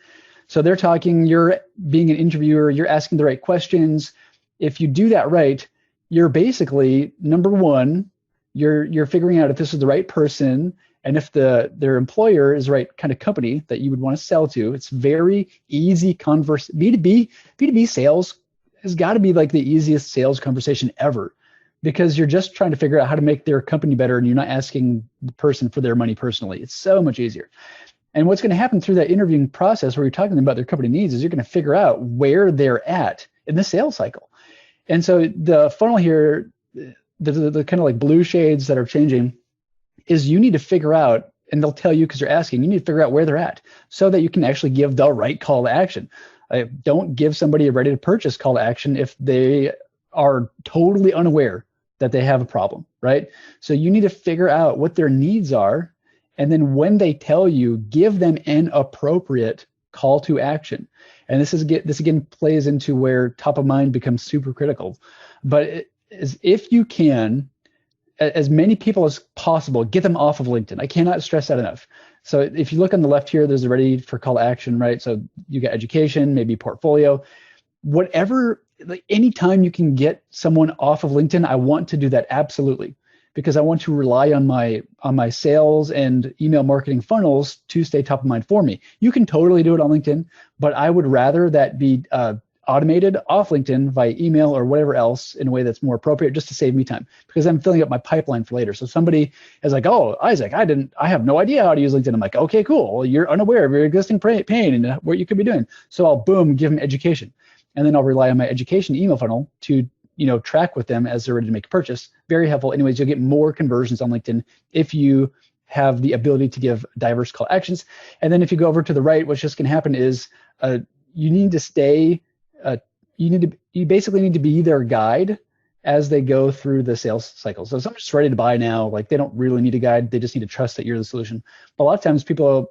So they're talking, you're being an interviewer, you're asking the right questions. If you do that right, you're basically, number one, you're figuring out if this is the right person and if their employer is the right kind of company that you would want to sell to. It's very easy B2B sales has got to be like the easiest sales conversation ever, because you're just trying to figure out how to make their company better and you're not asking the person for their money personally. It's so much easier. And what's going to happen through that interviewing process where you're talking about their company needs is you're going to figure out where they're at in the sales cycle. And so the funnel here, the kind of like blue shades that are changing, is you need to figure out, and they'll tell you because you're asking, you need to figure out where they're at so that you can actually give the right call to action. Don't give somebody a ready to purchase call to action if they are totally unaware that they have a problem, right? So you need to figure out what their needs are. And then when they tell you, give them an appropriate call to action. And this again plays into where top of mind becomes super critical. But if you can, as many people as possible, get them off of LinkedIn. I cannot stress that enough. So if you look on the left here, there's a ready for call to action, right? So you got education, maybe portfolio, whatever, like anytime you can get someone off of LinkedIn, I want to do that absolutely, because I want to rely on my sales and email marketing funnels to stay top of mind for me. You can totally do it on LinkedIn, but I would rather that be automated off LinkedIn via email or whatever else in a way that's more appropriate, just to save me time, because I'm filling up my pipeline for later. So somebody is like, oh, Isaac, I have no idea how to use LinkedIn. I'm like, okay, cool. Well, you're unaware of your existing pain and what you could be doing. So I'll boom, give them education. And then I'll rely on my education email funnel to, track with them as they're ready to make a purchase. Very helpful. Anyways, you'll get more conversions on LinkedIn if you have the ability to give diverse call actions. And then if you go over to the right, what's just going to happen is you need to stay, you basically need to be their guide as they go through the sales cycle. So if someone's just ready to buy now, like they don't really need a guide. They just need to trust that you're the solution. But a lot of times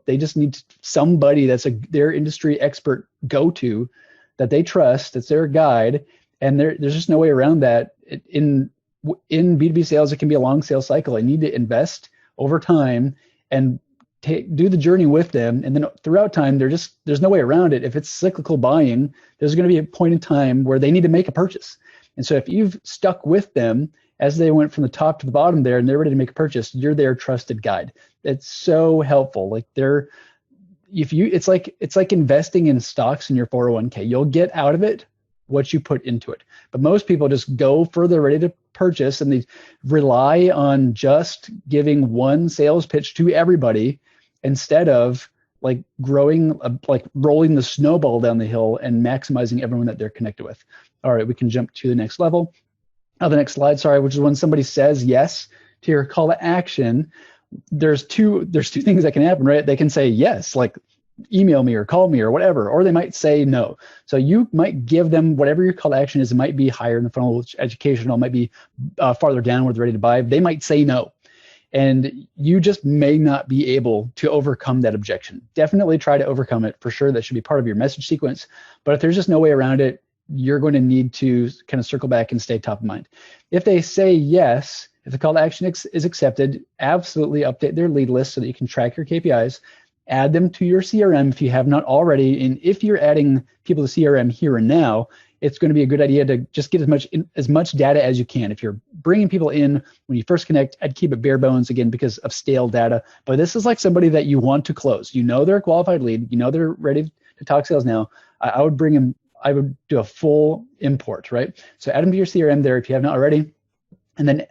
they just need somebody that's their industry expert go-to that they trust, that's their guide. And there's just no way around that. In B2B sales, it can be a long sales cycle. I need to invest over time and do the journey with them. And then throughout time, there's no way around it. If it's cyclical buying, there's going to be a point in time where they need to make a purchase. And so if you've stuck with them as they went from the top to the bottom there and they're ready to make a purchase, you're their trusted guide. It's so helpful. Like it's like investing in stocks in your 401k. You'll get out of it what you put into it. But most people just go further ready to purchase and they rely on just giving one sales pitch to everybody instead of like rolling the snowball down the hill and maximizing everyone that they're connected with. All right, we can jump to the next level. The next slide, which is when somebody says yes to your call to action. There's two things that can happen, right? They can say yes, like email me or call me or whatever, or they might say no. So you might give them whatever your call to action is. It might be higher in the funnel, which educational, might be farther down where they're ready to buy. They might say no. And you just may not be able to overcome that objection. Definitely try to overcome it for sure. That should be part of your message sequence. But if there's just no way around it, you're going to need to kind of circle back and stay top of mind. If they say yes, if the call to action is accepted, absolutely update their lead list so that you can track your KPIs. Add them to your CRM if you have not already. And if you're adding people to CRM here and now, it's going to be a good idea to just get as much data as you can. If you're bringing people in when you first connect, I'd keep it bare bones again because of stale data. But this is like somebody that you want to close. They're a qualified lead. They're ready to talk sales now. I would bring them. I would do a full import, right? So add them to your CRM there if you have not already. And then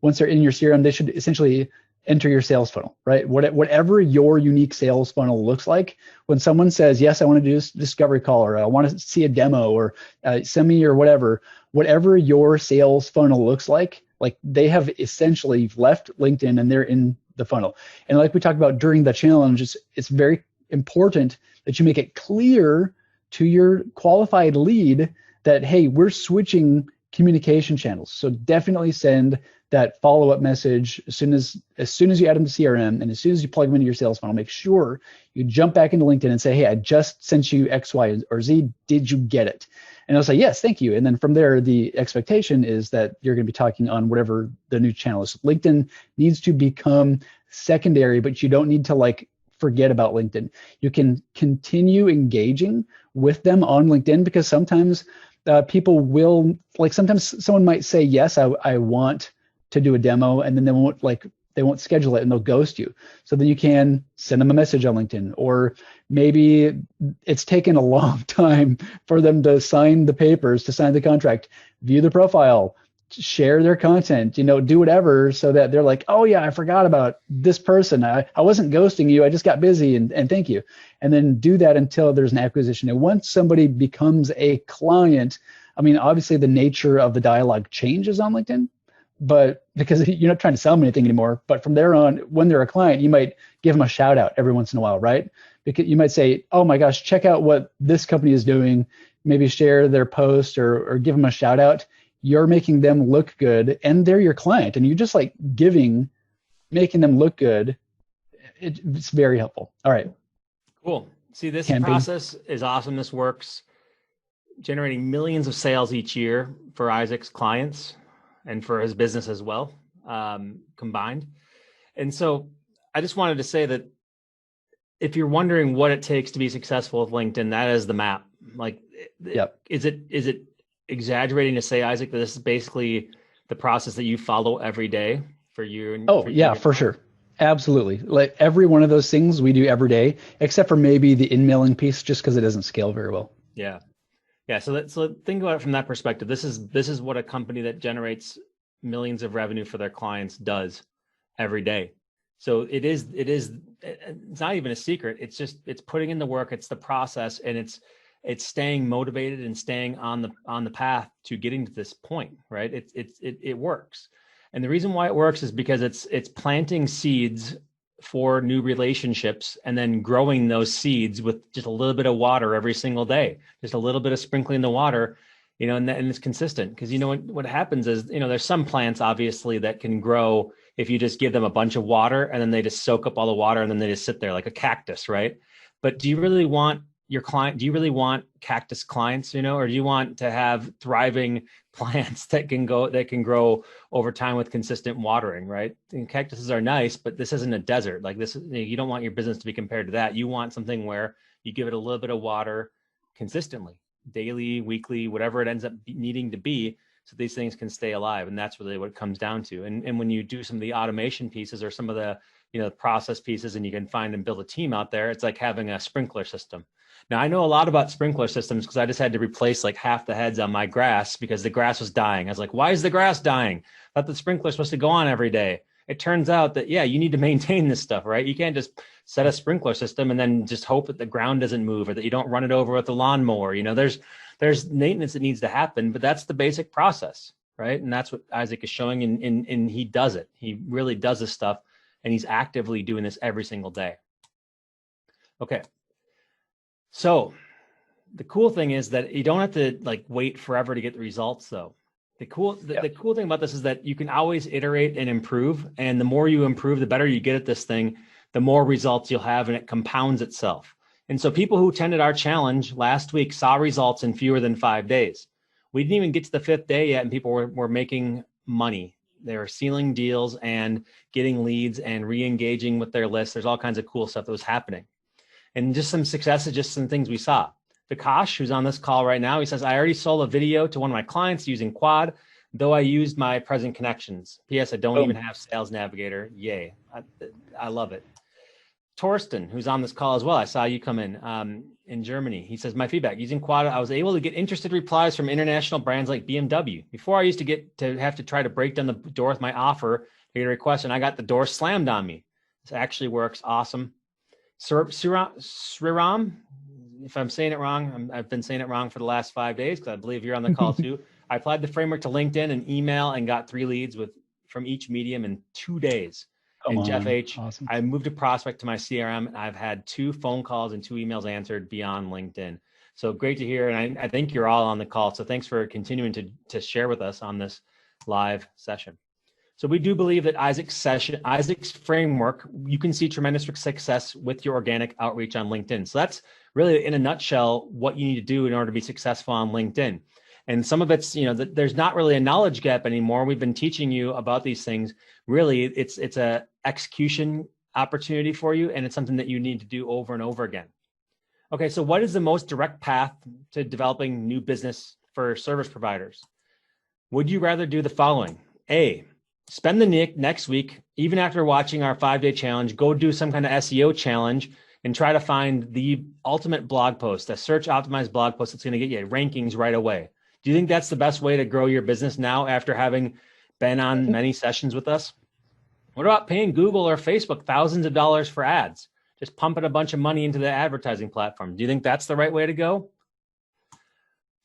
once they're in your CRM, they should essentially enter your sales funnel, right? Whatever your unique sales funnel looks like, when someone says, yes, I want to do this discovery call, or I want to see a demo, or send me, or whatever your sales funnel looks like they have essentially left LinkedIn and they're in the funnel. And like we talked about during the challenge, it's very important that you make it clear to your qualified lead that, hey, we're switching communication channels. So definitely send that follow-up message as soon as you add them to CRM and as soon as you plug them into your sales funnel, make sure you jump back into LinkedIn and say, hey, I just sent you X, Y, or Z. Did you get it? And it'll say, yes, thank you. And then from there, the expectation is that you're going to be talking on whatever the new channel is. LinkedIn needs to become secondary, but you don't need to like forget about LinkedIn. You can continue engaging with them on LinkedIn because sometimes people will, like sometimes someone might say, yes, I want to do a demo, and then they won't schedule it and they'll ghost you. So then you can send them a message on LinkedIn, or maybe it's taken a long time for them to sign the papers, to sign the contract, view the profile, share their content, do whatever, so that they're like, oh yeah, I forgot about this person. I wasn't ghosting you. I just got busy and thank you. And then do that until there's an acquisition. And once somebody becomes a client, I mean, obviously the nature of the dialogue changes on LinkedIn, but because you're not trying to sell them anything anymore. But from there on, when they're a client, you might give them a shout out every once in a while, right? Because you might say, oh my gosh, check out what this company is doing. Maybe share their post or give them a shout out. You're making them look good and they're your client, and you're just like making them look good. It's very helpful. All right. Cool. See, this Camping. process is awesome. This works, generating millions of sales each year for Isaac's clients and for his business as well, combined. And so I just wanted to say that if you're wondering what it takes to be successful with LinkedIn, that is the map. Like, yep. Is it exaggerating to say, Isaac, that this is basically the process that you follow every day for you? For sure. Absolutely. Like every one of those things we do every day, except for maybe the in-mailing piece, just because it doesn't scale very well. Yeah. Yeah. So think about it from that perspective. This is what a company that generates millions of revenue for their clients does every day. So it's not even a secret. It's putting in the work. It's the process, and it's staying motivated and staying on the path to getting to this point, right? It works. And the reason why it works is because it's planting seeds for new relationships and then growing those seeds with just a little bit of water every single day, just a little bit of sprinkling the water, and it's consistent. Because what happens is, there's some plants obviously that can grow if you just give them a bunch of water and then they just soak up all the water and then they just sit there like a cactus, right? But do you really want your client? Do you really want cactus clients, or do you want to have thriving plants that can grow over time with consistent watering, right? And cactuses are nice, but this isn't a desert. Like this, you don't want your business to be compared to that. You want something where you give it a little bit of water consistently, daily, weekly, whatever it ends up needing to be, so these things can stay alive. And that's really what it comes down to. And when you do some of the automation pieces or some of the process pieces, and you can find and build a team out there, it's like having a sprinkler system. Now, I know a lot about sprinkler systems because I just had to replace like half the heads on my grass because the grass was dying. I was like, why is the grass dying? I thought the sprinkler is supposed to go on every day. It turns out that, you need to maintain this stuff, right? You can't just set a sprinkler system and then just hope that the ground doesn't move or that you don't run it over with a lawnmower. There's maintenance that needs to happen, but that's the basic process, right? And that's what Isaac is showing, and he does it. He really does this stuff, and he's actively doing this every single day. Okay. So the cool thing is that you don't have to like wait forever to get the results, though. The cool thing about this is that you can always iterate and improve. And the more you improve, the better you get at this thing, the more results you'll have, and it compounds itself. And so people who attended our challenge last week saw results in fewer than 5 days. We didn't even get to the 5th day yet, and people were making money. They were sealing deals and getting leads and re-engaging with their list. There's all kinds of cool stuff that was happening. And just some successes, just some things we saw. Vikash, who's on this call right now, he says, I already sold a video to one of my clients using Quad, though I used my present connections. P.S. I don't even have Sales Navigator. Yay. I love it. Torsten, who's on this call as well, I saw you come in Germany. He says, my feedback, using Quad, I was able to get interested replies from international brands like BMW. Before I used to have to try to break down the door with my offer to get a request, and I got the door slammed on me. This actually works. Awesome. Sriram, if I'm saying it wrong, I've been saying it wrong for the last 5 days because I believe you're on the call too. I applied the framework to LinkedIn and email and got 3 leads from each medium in 2 days. And Jeff H, awesome. I moved a prospect to my CRM, and I've had 2 phone calls and 2 emails answered beyond LinkedIn. So great to hear. And I think you're all on the call. So thanks for continuing to share with us on this live session. So we do believe that Isaac's framework, you can see tremendous success with your organic outreach on LinkedIn. So that's really, in a nutshell, what you need to do in order to be successful on LinkedIn. And some of it's, there's not really a knowledge gap anymore. We've been teaching you about these things. Really, it's a execution opportunity for you, and it's something that you need to do over and over again. Okay, so what is the most direct path to developing new business for service providers? Would you rather do the following? A, spend the next week, even after watching our 5-day challenge, go do some kind of SEO challenge and try to find the ultimate blog post, a search optimized blog post that's going to get you rankings right away. Do you think that's the best way to grow your business now after having been on many sessions with us? What about paying Google or Facebook thousands of dollars for ads? Just pumping a bunch of money into the advertising platform. Do you think that's the right way to go?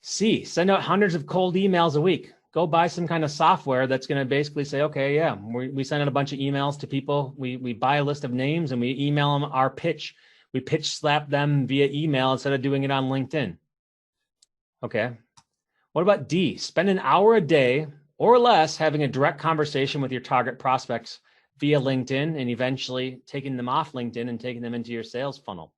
C, send out hundreds of cold emails a week. Go buy some kind of software that's going to basically say, okay, yeah, we send out a bunch of emails to people. We buy a list of names and we email them our pitch. We pitch slap them via email instead of doing it on LinkedIn. Okay. What about D? Spend an hour a day or less having a direct conversation with your target prospects via LinkedIn and eventually taking them off LinkedIn and taking them into your sales funnel.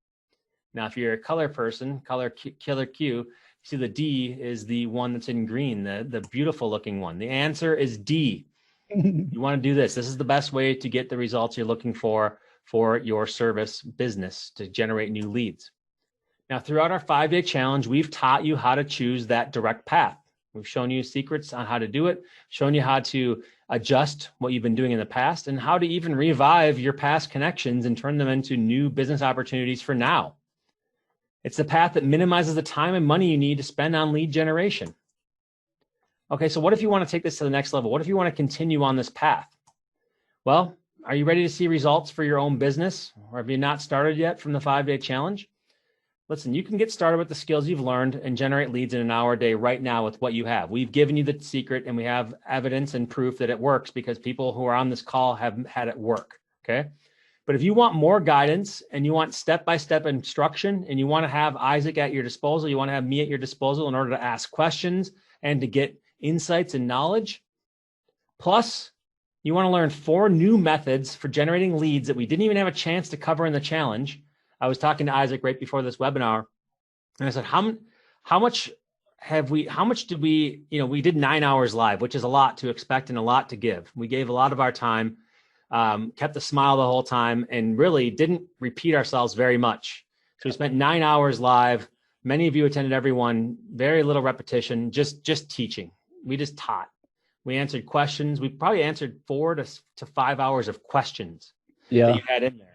Now, if you're a color person, killer Q, see the D is the one that's in green, the beautiful looking one. The answer is D. You want to do this. This is the best way to get the results you're looking for your service business to generate new leads. Now, throughout our 5-day challenge, we've taught you how to choose that direct path. We've shown you secrets on how to do it, shown you how to adjust what you've been doing in the past, and how to even revive your past connections and turn them into new business opportunities for now. It's the path that minimizes the time and money you need to spend on lead generation. Okay, so what if you want to take this to the next level? What if you want to continue on this path? Well, are you ready to see results for your own business? Or have you not started yet from the 5-day challenge? Listen, you can get started with the skills you've learned and generate leads in an hour a day right now with what you have. We've given you the secret and we have evidence and proof that it works because people who are on this call have had it work, okay? But if you want more guidance and you want step-by-step instruction and you want to have Isaac at your disposal, you want to have me at your disposal in order to ask questions and to get insights and knowledge, plus you want to learn 4 new methods for generating leads that we didn't even have a chance to cover in the challenge. I was talking to Isaac right before this webinar, and I said, how much did we, we did 9 hours live, which is a lot to expect and a lot to give. We gave a lot of our time, kept a smile the whole time, and really didn't repeat ourselves very much. So we spent 9 hours live. Many of you attended every one, very little repetition, just teaching. We just taught. We answered questions. We probably answered 4 to 5 hours of questions that you had in there.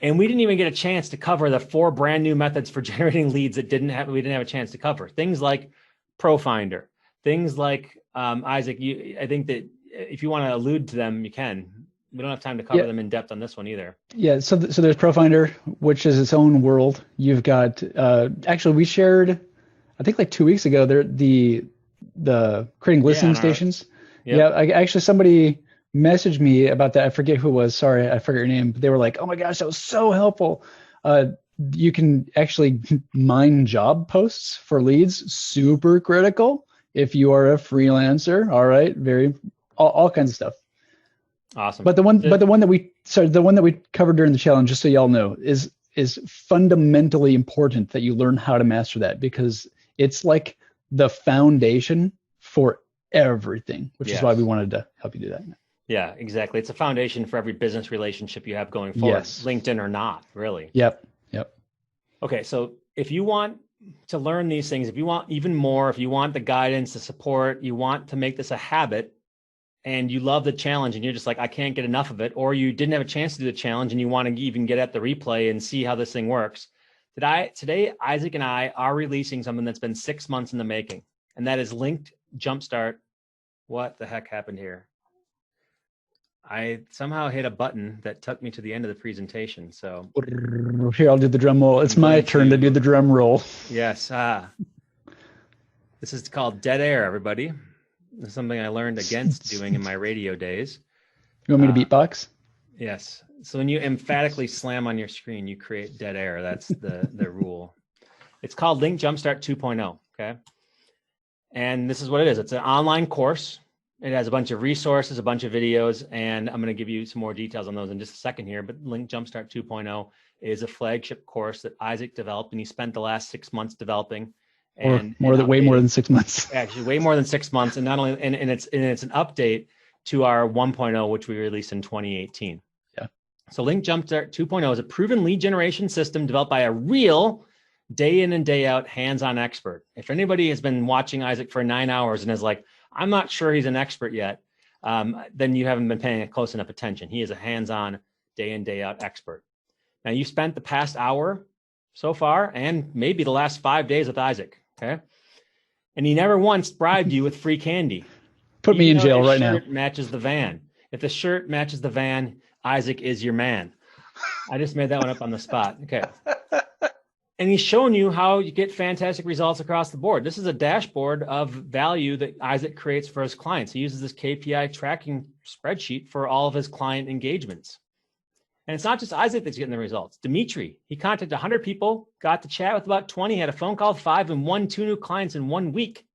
And we didn't even get a chance to cover the 4 brand new methods for generating leads that we didn't have a chance to cover. Things like ProFinder, things like Isaac. I think that if you want to allude to them, you can. We don't have time to cover them in depth on this one either. Yeah. So there's ProFinder, which is its own world. You've got actually we shared, I think like 2 weeks ago, the creating listening stations. Yep. Yeah. Actually somebody messaged me about that. I forget who it was. Sorry, I forget your name. But they were like, "Oh my gosh, that was so helpful." You can actually mine job posts for leads. Super critical if you are a freelancer. All right, all kinds of stuff. Awesome. But the one that we covered during the challenge, just so y'all know, is fundamentally important that you learn how to master that, because it's like the foundation for everything, which is why we wanted to help you do that. Yeah, exactly. It's a foundation for every business relationship you have going forward, LinkedIn or not, really. Yep. Okay, so if you want to learn these things, if you want even more, if you want the guidance, the support, you want to make this a habit, and you love the challenge and you're just like, I can't get enough of it, or you didn't have a chance to do the challenge and you want to even get at the replay and see how this thing works, today, Isaac and I are releasing something that's been 6 months in the making, and that is Linked Jumpstart. What the heck happened here? I somehow hit a button that took me to the end of the presentation. So here, I'll do the drum roll. It's my turn to do the drum roll. Yes. This is called dead air, everybody. This is something I learned against doing in my radio days. You want me to beatbox? Yes. So when you emphatically slam on your screen, you create dead air. That's the rule. It's called Linked Jumpstart 2.0. Okay. And this is what it is. It's an online course It has a bunch of resources, a bunch of videos, and I'm going to give you some more details on those in just a second here. But Link Jumpstart 2.0 is a flagship course that Isaac developed, and he spent the last 6 months developing. And way more than 6 months. Actually, way more than 6 months, and not only and it's an update to our 1.0, which we released in 2018. Yeah. So Link Jumpstart 2.0 is a proven lead generation system developed by a real day in and day out hands-on expert. If anybody has been watching Isaac for 9 hours and is like, I'm not sure he's an expert yet, then you haven't been paying close enough attention. He is a hands-on day in, day out expert. Now you spent the past hour so far and maybe the last 5 days with Isaac, okay? And he never once bribed you with free candy. Put me in jail right now. Shirt matches the van. If the shirt matches the van, Isaac is your man. I just made that one up on the spot. Okay. And he's showing you how you get fantastic results across the board. This is a dashboard of value that Isaac creates for his clients. He uses this KPI tracking spreadsheet for all of his client engagements. And it's not just Isaac that's getting the results. Dimitri, he contacted 100 people, got to chat with about 20, had a phone call with 5, and won 2 new clients in 1 week.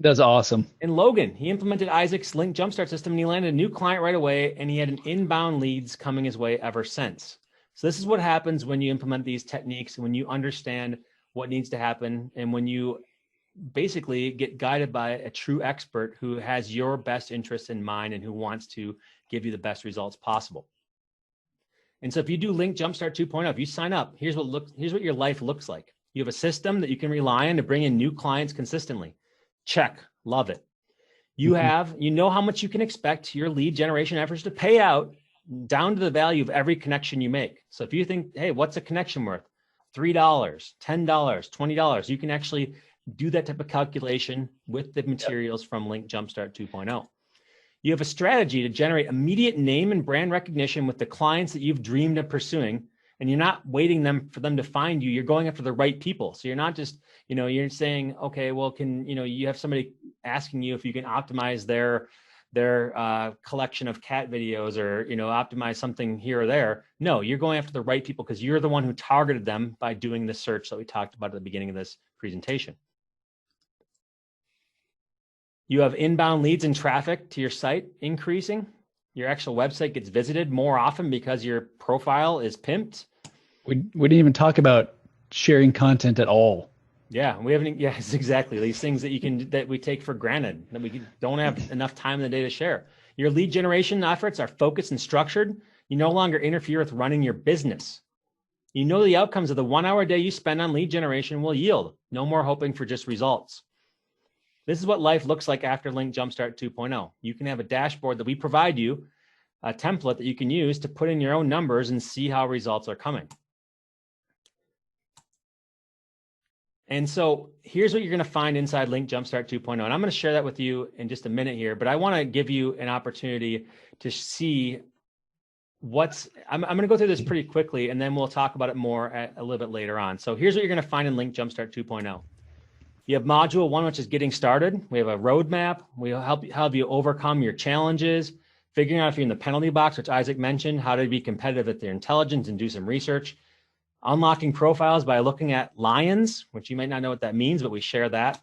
That's awesome. And Logan, he implemented Isaac's Link Jumpstart system, and he landed a new client right away, and he had an inbound leads coming his way ever since. So this is what happens when you implement these techniques, when you understand what needs to happen, and when you basically get guided by a true expert who has your best interests in mind and who wants to give you the best results possible. And so if you do Link Jumpstart 2.0, if you sign up, here's what your life looks like. You have a system that you can rely on to bring in new clients consistently. Check, love it. You know how much you can expect your lead generation efforts to pay out down to the value of every connection you make. So if you think, hey, what's a connection worth? $3, $10, $20, you can actually do that type of calculation with the materials from Link Jumpstart 2.0. You have a strategy to generate immediate name and brand recognition with the clients that you've dreamed of pursuing, and you're not waiting for them to find you. You're going after the right people. So you're not just, you're saying, okay, well, you have somebody asking you if you can optimize their collection of cat videos or, optimize something here or there. No, you're going after the right people because you're the one who targeted them by doing the search that we talked about at the beginning of this presentation. You have inbound leads and traffic to your site increasing. Your actual website gets visited more often because your profile is pimped. We didn't even talk about sharing content at all. Yeah, we haven't. Yes, exactly. These things that we take for granted, that we don't have enough time in the day to share. Your lead generation efforts are focused and structured. You no longer interfere with running your business. You know the outcomes of the 1 hour a day you spend on lead generation will yield. No more hoping for just results. This is what life looks like after Link Jumpstart 2.0. You can have a dashboard that we provide you, a template that you can use to put in your own numbers and see how results are coming. And so here's what you're going to find inside Link Jumpstart 2.0. And I'm going to share that with you in just a minute here, but I want to give you an opportunity to see I'm going to go through this pretty quickly, and then we'll talk about it more a little bit later on. So here's what you're going to find in Link Jumpstart 2.0. You have module 1, which is getting started. We have a roadmap. We'll help you overcome your challenges, figuring out if you're in the penalty box, which Isaac mentioned, how to be competitive at their intelligence and do some research. Unlocking profiles by looking at lions, which you might not know what that means, but we share that.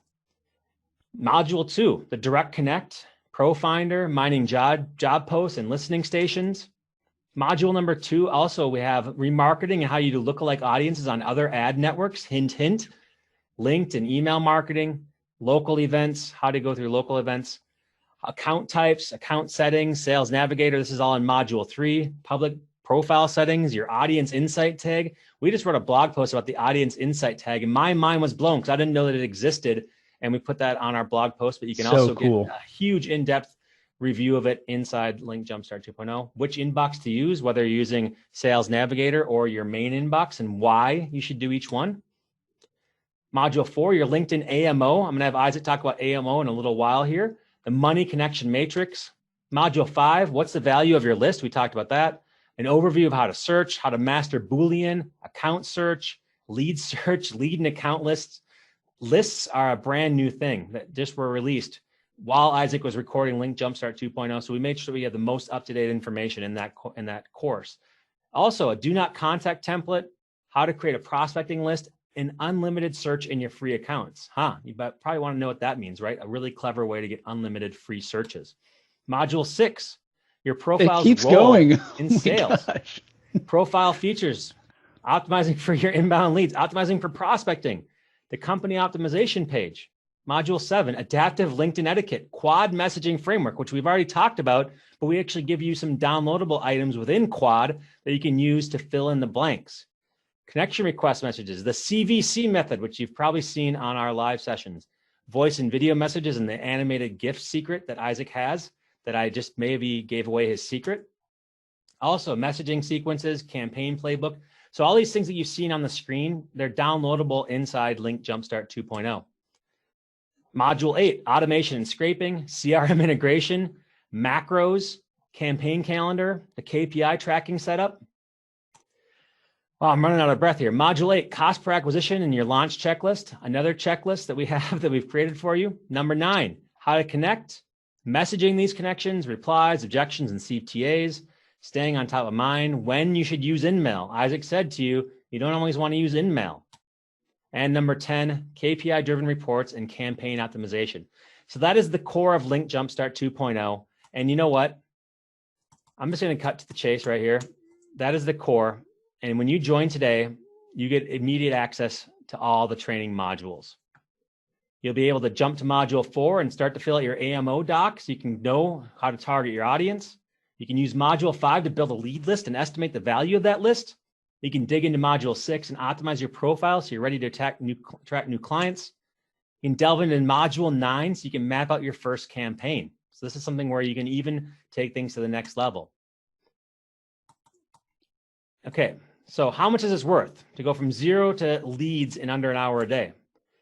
Module 2, the direct connect, ProFinder, mining job posts and listening stations. Module number 2, also we have remarketing and how you do lookalike audiences on other ad networks, hint, hint. Linked and email marketing, local events, how to go through local events, account types, account settings, sales navigator. This is all in module 3, public profile settings, your audience insight tag. We just wrote a blog post about the audience insight tag, and my mind was blown because I didn't know that it existed. And we put that on our blog post, but you can also get a huge in-depth review of it inside Link Jumpstart 2.0, which inbox to use, whether you're using Sales Navigator or your main inbox, and why you should do each one. Module 4, your LinkedIn AMO. I'm going to have Isaac talk about AMO in a little while here. The money connection matrix. Module 5, what's the value of your list? We talked about that. An overview of how to search, how to master Boolean, account search, lead and account lists. Lists are a brand new thing that just were released while Isaac was recording Link Jumpstart 2.0. So we made sure we have the most up-to-date information in that course. Also, a do not contact template, how to create a prospecting list, an unlimited search in your free accounts. You probably want to know what that means, right? A really clever way to get unlimited free searches. Module 6, your profile's it keeps role going in Oh my sales. gosh. Profile features, optimizing for your inbound leads, optimizing for prospecting, the company optimization page. Module 7, adaptive LinkedIn etiquette, quad messaging framework, which we've already talked about, but we actually give you some downloadable items within quad that you can use to fill in the blanks. Connection request messages, the CVC method, which you've probably seen on our live sessions, voice and video messages, and the animated GIF secret that Isaac has that I just maybe gave away his secret. Also, messaging sequences, campaign playbook. So all these things that you've seen on the screen, they're downloadable inside Link Jumpstart 2.0. Module 8, automation and scraping, CRM integration, macros, campaign calendar, the KPI tracking setup. Oh, I'm running out of breath here. Module 8, cost per acquisition and your launch checklist. Another checklist that we have that we've created for you. Number 9, how to connect, messaging these connections, replies, objections, and CTAs, staying on top of mind, when you should use InMail. Isaac said to you, you don't always want to use InMail. And number 10, KPI-driven reports and campaign optimization. So that is the core of Link Jumpstart 2.0. And you know what? I'm just going to cut to the chase right here. That is the core. And when you join today, you get immediate access to all the training modules. You'll be able to jump to module 4 and start to fill out your AMO doc so you can know how to target your audience. You can use module 5 to build a lead list and estimate the value of that list. You can dig into module 6 and optimize your profile so you're ready to attract new clients. You can delve into module 9 so you can map out your first campaign. So this is something where you can even take things to the next level. Okay, so how much is this worth to go from 0 to leads in under an hour a day?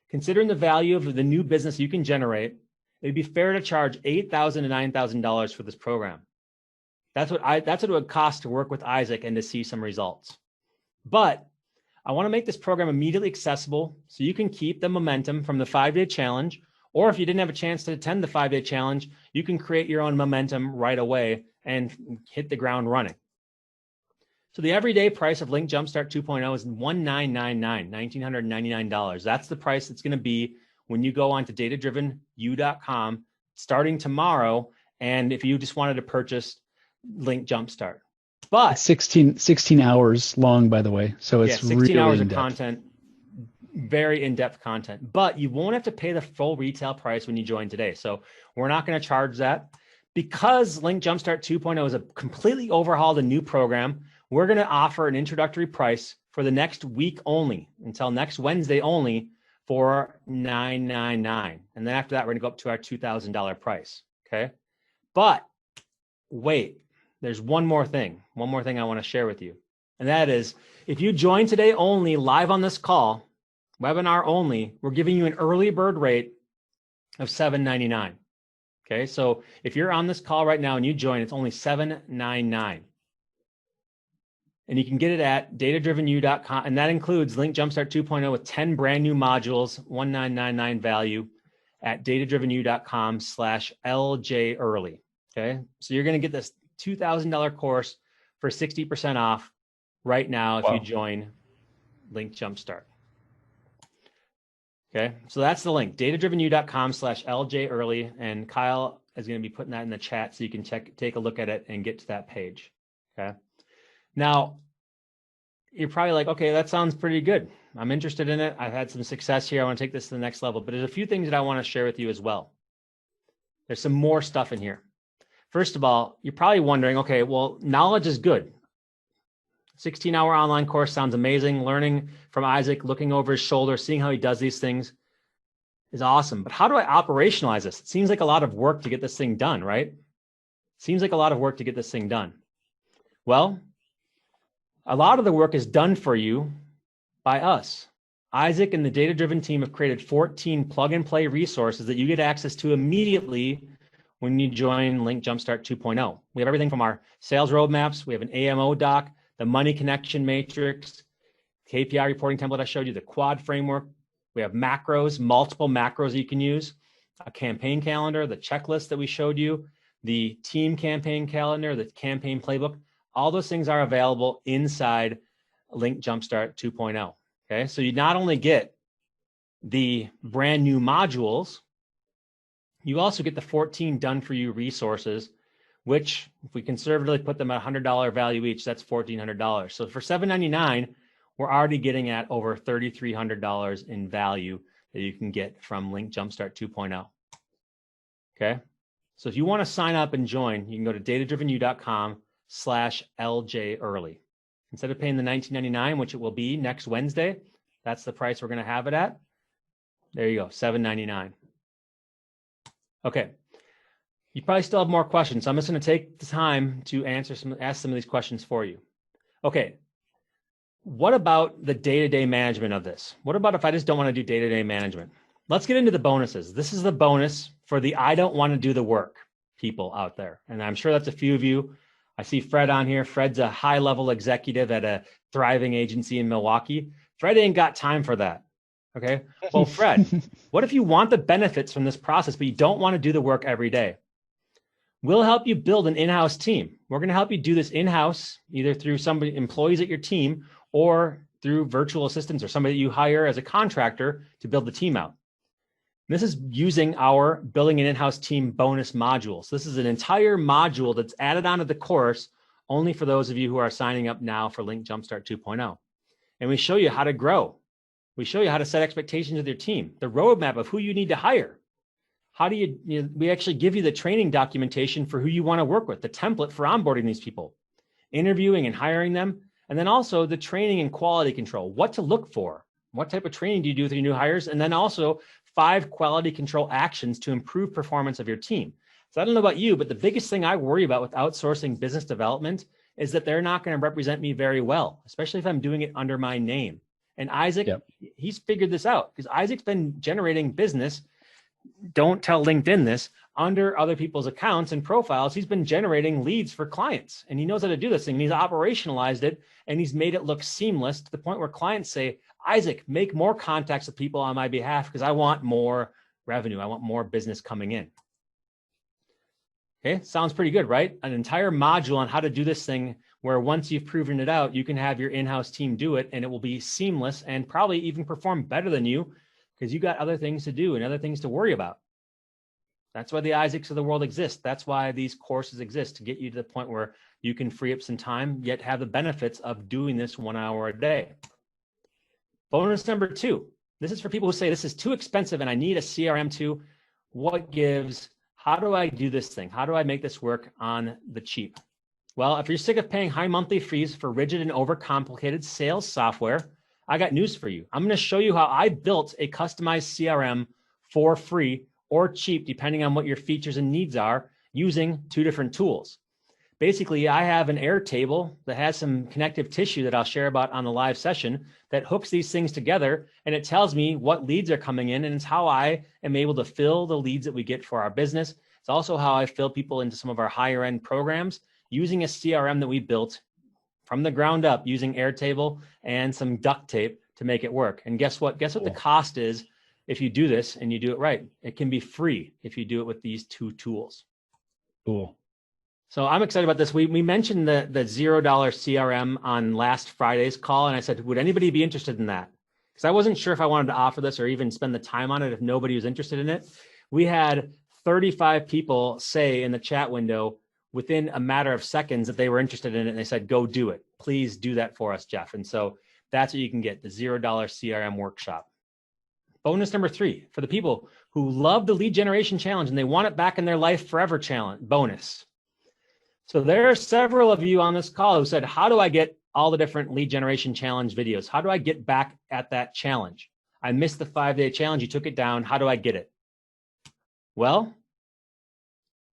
Considering the value of the new business you can generate, it'd be fair to charge $8,000 to $9,000 for this program. That's what it would cost to work with Isaac and to see some results. But I want to make this program immediately accessible so you can keep the momentum from the 5-day challenge, or if you didn't have a chance to attend the 5-day challenge, you can create your own momentum right away and hit the ground running. So the everyday price of Link Jumpstart 2.0 is $1,999, $1,999. That's the price it's going to be when you go on to datadrivenyou.com starting tomorrow. And if you just wanted to purchase Link Jumpstart. But It's 16 hours long, by the way. So it's 16 really hours of in-depth. content, very in-depth content. But you won't have to pay the full retail price when you join today. So we're not going to charge that. Because Link Jumpstart 2.0 is a completely overhauled and new program, we're going to offer an introductory price for the next week only, until next Wednesday only, for $999. And then after that, we're going to go up to our $2,000 price. Okay. But wait, there's one more thing I want to share with you. And that is, if you join today only live on this call, webinar only, we're giving you an early bird rate of $799. Okay. So if you're on this call right now and you join, it's only $799. And you can get it at datadrivenyou.com. And that includes Link Jumpstart 2.0 with 10 brand new modules, $1,999 value at datadrivenyou.com/LJ early. Okay. So you're going to get this $2,000 course for 60% off right now if you join Link Jumpstart. Okay. So that's the link, datadrivenyou.com/LJ early. And Kyle is going to be putting that in the chat so you can take a look at it and get to that page. Okay. Now, you're probably like, okay, that sounds pretty good. I'm interested in it. I've had some success here. I want to take this to the next level. But there's a few things that I want to share with you as well. There's some more stuff in here. First of all, you're probably wondering, okay, well, knowledge is good. 16-hour online course sounds amazing. Learning from Isaac, looking over his shoulder, seeing how he does these things is awesome. But how do I operationalize this? It seems like a lot of work to get this thing done, right? Seems like a lot of work to get this thing done. Well, a lot of the work is done for you by us. Isaac and the data-driven team have created 14 plug-and-play resources that you get access to immediately when you join Link Jumpstart 2.0. We have everything from our sales roadmaps. We have an AMO doc, the money connection matrix, KPI reporting template I showed you, the quad framework. We have macros, multiple macros that you can use, a campaign calendar, the checklist that we showed you, the team campaign calendar, the campaign playbook. All those things are available inside Link Jumpstart 2.0. Okay, so you not only get the brand new modules, you also get the 14 done for you resources, which if we conservatively put them at $100 value each, that's $1,400. So for $799, we're already getting at over $3,300 in value that you can get from Link Jumpstart 2.0. Okay. So if you want to sign up and join, you can go to datadrivenyou.com/LJ early. Instead of paying the $19.99, which it will be next Wednesday, that's the price we're going to have it at. There you go, $7.99. Okay. You probably still have more questions. So I'm just going to take the time to ask some of these questions for you. Okay. What about the day-to-day management of this? What about if I just don't want to do day-to-day management? Let's get into the bonuses. This is the bonus for the I don't want to do the work people out there. And I'm sure that's a few of you. I see Fred on here. Fred's a high-level executive at a thriving agency in Milwaukee. Fred ain't got time for that. Okay. Well, Fred, what if you want the benefits from this process, but you don't want to do the work every day? We'll help you build an in-house team. We're going to help you do this in-house, either through employees at your team or through virtual assistants or somebody that you hire as a contractor to build the team out. This is using our building an in-house team bonus module. So this is an entire module that's added onto the course only for those of you who are signing up now for Link Jumpstart 2.0. And we show you how to grow. We show you how to set expectations with your team, the roadmap of who you need to hire. How do we actually give you the training documentation for who you want to work with, the template for onboarding these people, interviewing and hiring them, and then also the training and quality control, what to look for, what type of training do you do with your new hires, and then also 5 quality control actions to improve performance of your team. So I don't know about you, but the biggest thing I worry about with outsourcing business development is that they're not going to represent me very well, especially if I'm doing it under my name. And Isaac, he's figured this out because Isaac's been generating business. Don't tell LinkedIn this, under other people's accounts and profiles. He's been generating leads for clients and he knows how to do this thing. He's operationalized it and he's made it look seamless to the point where clients say, Isaac, make more contacts with people on my behalf because I want more revenue. I want more business coming in. Okay, sounds pretty good, right? An entire module on how to do this thing where once you've proven it out, you can have your in-house team do it and it will be seamless and probably even perform better than you because you got other things to do and other things to worry about. That's why the Isaacs of the world exist. That's why these courses exist, to get you to the point where you can free up some time, yet have the benefits of doing this 1 hour a day. Bonus number 2. This is for people who say this is too expensive and I need a CRM too. What gives? How do I do this thing? How do I make this work on the cheap? Well, if you're sick of paying high monthly fees for rigid and overcomplicated sales software, I got news for you. I'm going to show you how I built a customized CRM for free or cheap, depending on what your features and needs are, using 2 different tools. Basically, I have an Airtable that has some connective tissue that I'll share about on the live session that hooks these things together, and it tells me what leads are coming in, and it's how I am able to fill the leads that we get for our business. It's also how I fill people into some of our higher end programs using a CRM that we built from the ground up using Airtable and some duct tape to make it work. And guess what? Guess what the cost is if you do this and you do it right? It can be free if you do it with these 2 tools. Cool. So I'm excited about this. We mentioned the $0 CRM on last Friday's call, and I said, would anybody be interested in that? Because I wasn't sure if I wanted to offer this or even spend the time on it if nobody was interested in it. We had 35 people say in the chat window within a matter of seconds that they were interested in it, and they said, go do it. Please do that for us, Jeff. And so that's what you can get, the $0 CRM workshop. Bonus number 3, for the people who love the lead generation challenge and they want it back in their life forever challenge, bonus. So there are several of you on this call who said, how do I get all the different lead generation challenge videos? How do I get back at that challenge? I missed the 5-day challenge. You took it down. How do I get it? Well,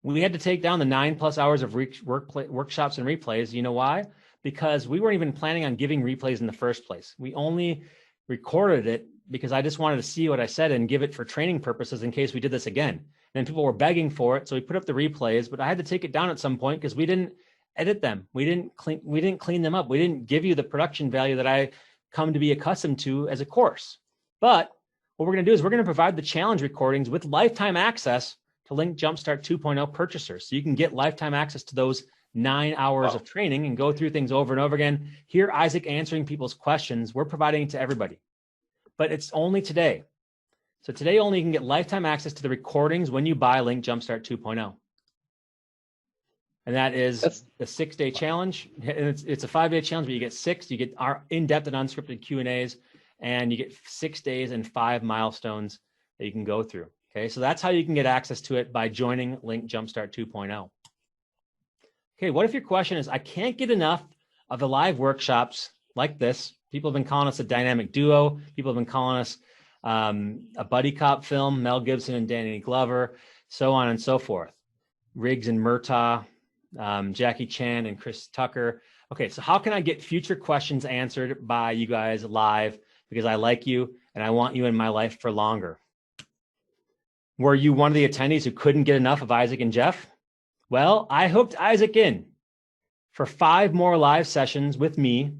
we had to take down the 9+ hours of workshops and replays. You know why? Because we weren't even planning on giving replays in the first place. We only recorded it because I just wanted to see what I said and give it for training purposes in case we did this again. And then people were begging for it. So we put up the replays, but I had to take it down at some point because we didn't edit them. We didn't clean them up. We didn't give you the production value that I come to be accustomed to as a course. But what we're going to do is we're going to provide the challenge recordings with lifetime access to Link Jumpstart 2.0 purchasers. So you can get lifetime access to those 9 hours of training and go through things over and over again. Hear Isaac answering people's questions. We're providing it to everybody. but it's only today. So today only you can get lifetime access to the recordings when you buy Link Jumpstart 2.0. And that is the 6-day challenge. And it's a 5-day challenge, but you get 6. You get our in-depth and unscripted Q&As, and you get 6 days and 5 milestones that you can go through. Okay, so that's how you can get access to it, by joining Link Jumpstart 2.0. Okay, what if your question is, I can't get enough of the live workshops like this? People have been calling us a dynamic duo. People have been calling us a buddy cop film, Mel Gibson and Danny Glover, so on and so forth. Riggs and Murtaugh, Jackie Chan and Chris Tucker. Okay, so how can I get future questions answered by you guys live? Because I like you and I want you in my life for longer. Were you one of the attendees who couldn't get enough of Isaac and Jeff? Well, I hooked Isaac in for 5 more live sessions with me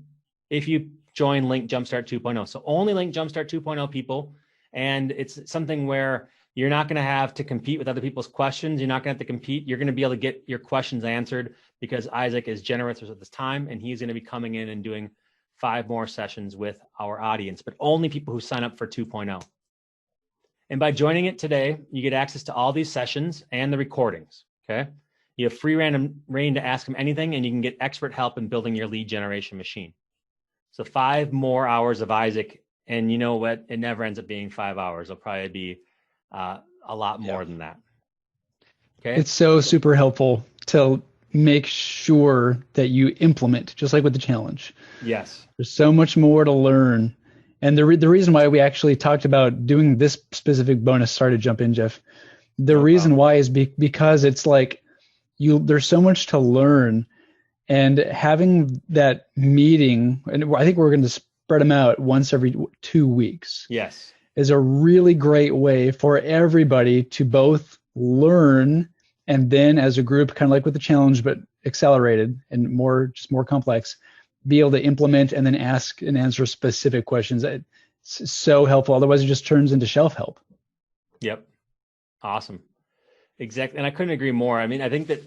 if you join Link Jumpstart 2.0. So only Link Jumpstart 2.0 people. And it's something where you're not going to have to compete with other people's questions. You're not going to have to compete. You're going to be able to get your questions answered because Isaac is generous with his time, and he's going to be coming in and doing 5 more sessions with our audience, but only people who sign up for 2.0. And by joining it today, you get access to all these sessions and the recordings, okay? You have free random reign to ask him anything, and you can get expert help in building your lead generation machine. So 5 more hours of Isaac, and you know what? It never ends up being 5 hours. It'll probably be a lot more than that. Okay. It's so super helpful to make sure that you implement, just like with the challenge. Yes. There's so much more to learn. And the reason why we actually talked about doing this specific bonus, sorry to jump in, Jeff. The reason why is because it's like there's so much to learn, and having that meeting, and I think we're going to spread them out once every 2 weeks. Yes. Is a really great way for everybody to both learn and then as a group, kind of like with the challenge, but accelerated and more complex, be able to implement and then ask and answer specific questions. It's so helpful. Otherwise it just turns into shelf help. Yep. Awesome. Exactly. And I couldn't agree more. I mean, I think that